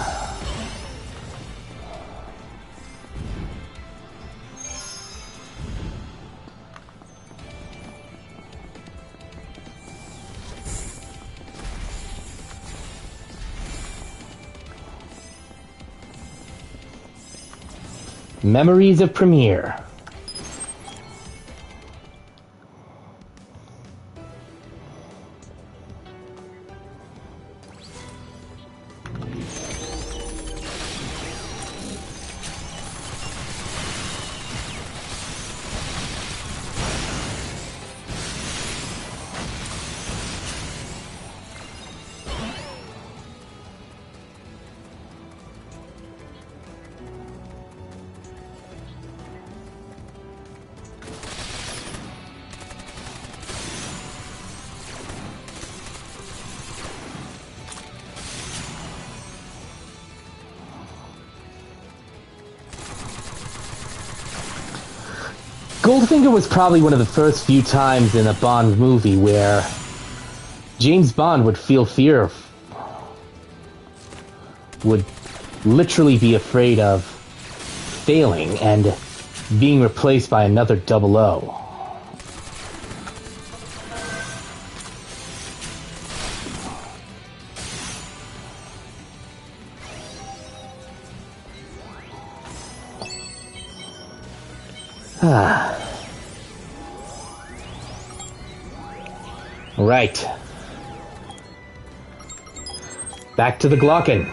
Memories of Premiere. Goldfinger was probably one of the first few times in a Bond movie where James Bond would feel fear, would literally be afraid of failing and being replaced by another 00. Right. Back to the Glocken.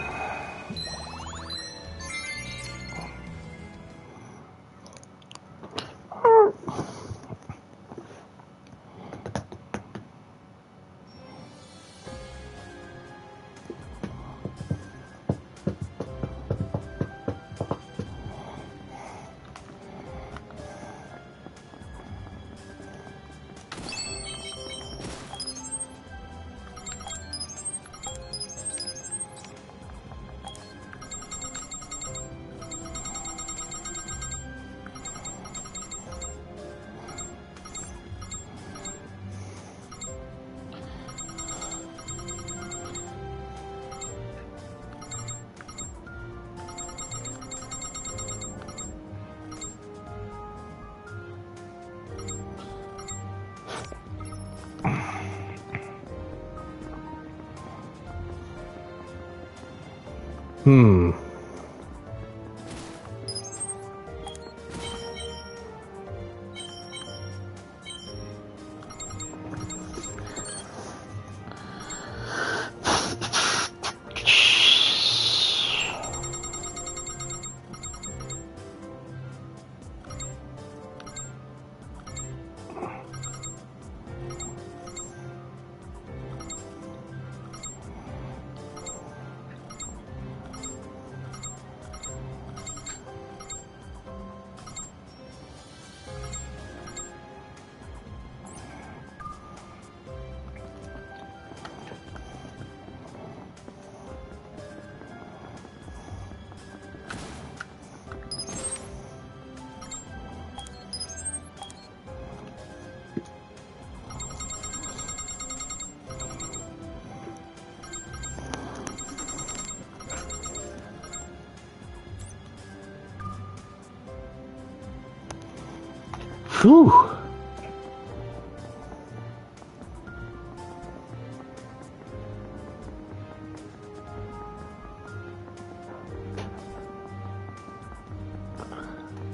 Whew.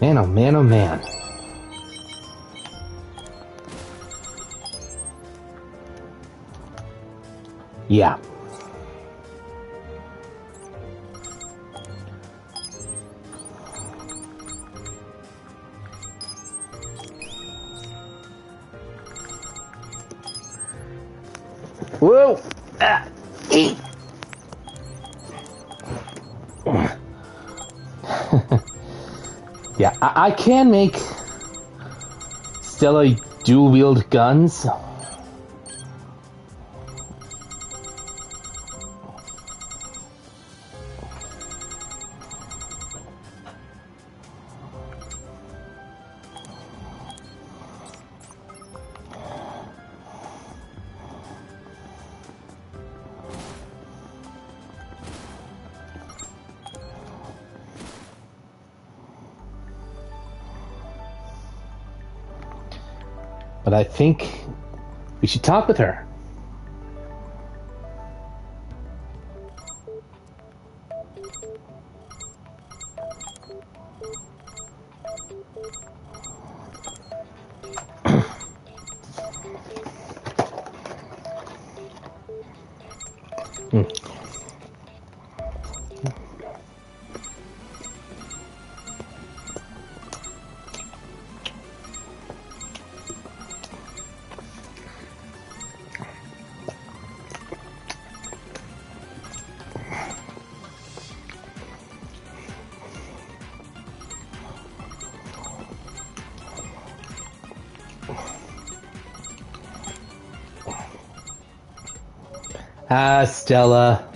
Man, oh man, oh man. Yeah. Whoa! Ah! Yeah, I can make Stella dual-wield guns. But I think we should talk with her. Ah, Stella.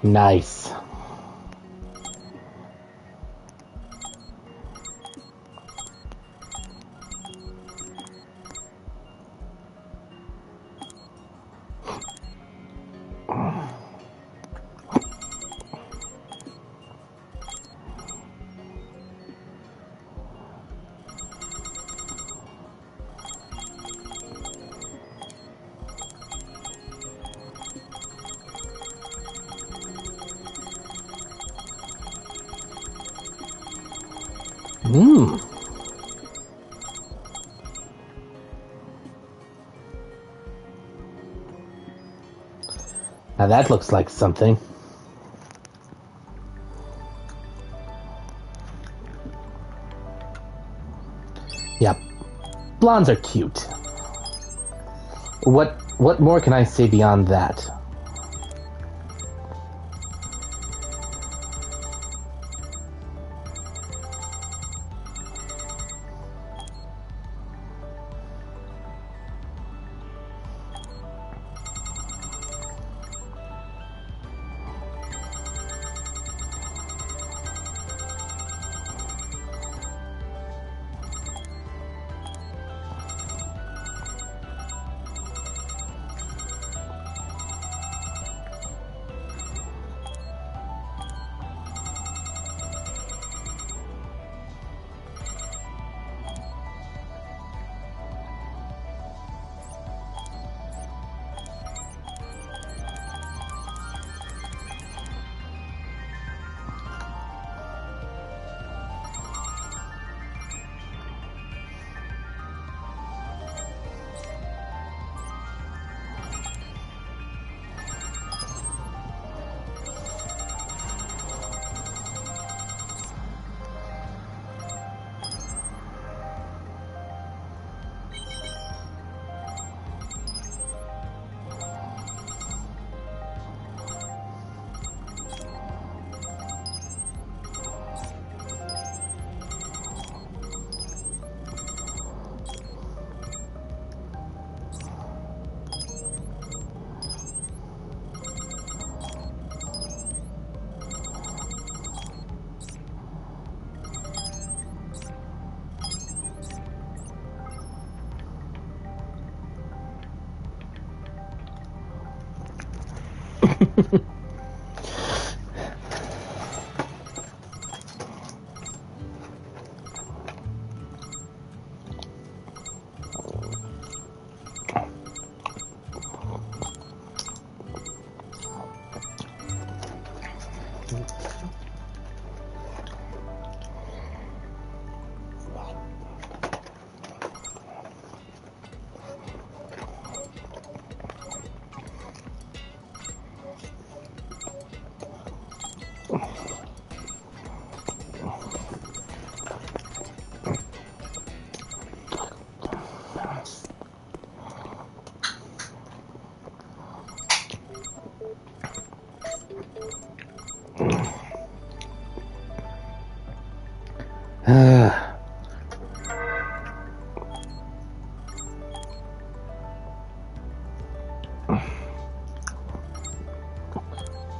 Nice. Now that looks like something. Yep. Blondes are cute. What more can I say beyond that?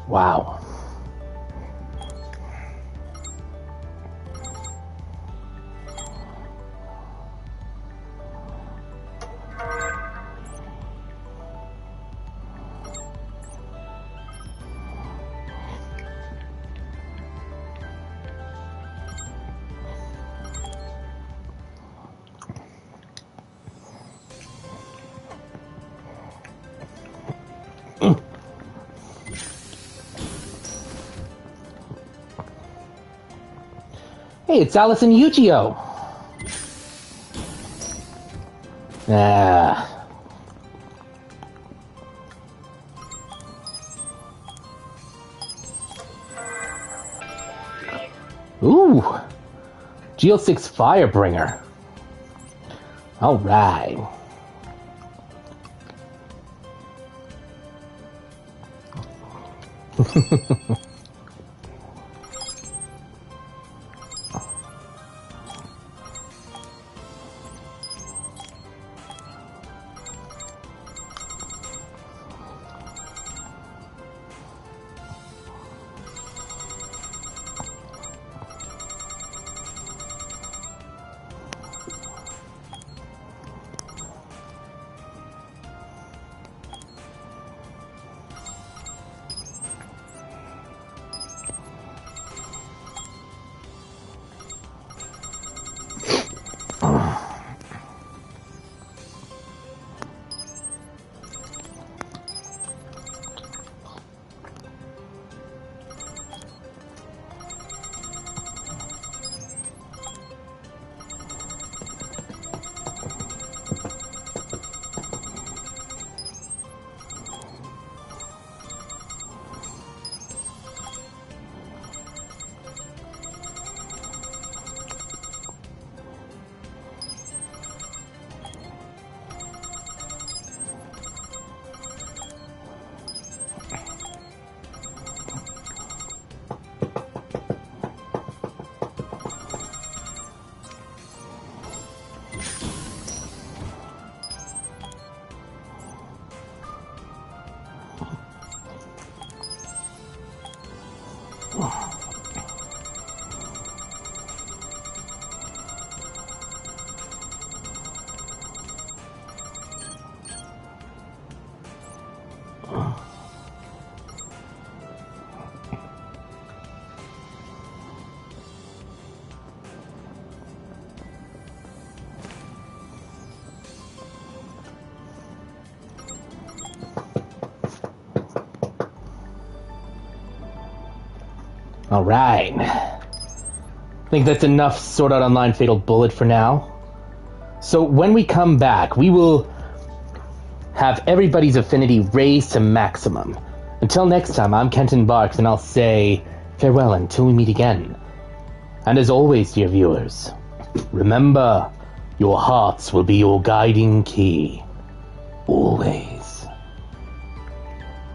Wow. Hey, it's Alice and Yujio. Ah. Ooh. GL6 Firebringer. All right. Alright. I think that's enough Sword Art Online Fatal Bullet for now. So when we come back, we will have everybody's affinity raised to maximum. Until next time, I'm Kenton Barks, and I'll say farewell until we meet again. And as always, dear viewers, remember, your hearts will be your guiding key. Always.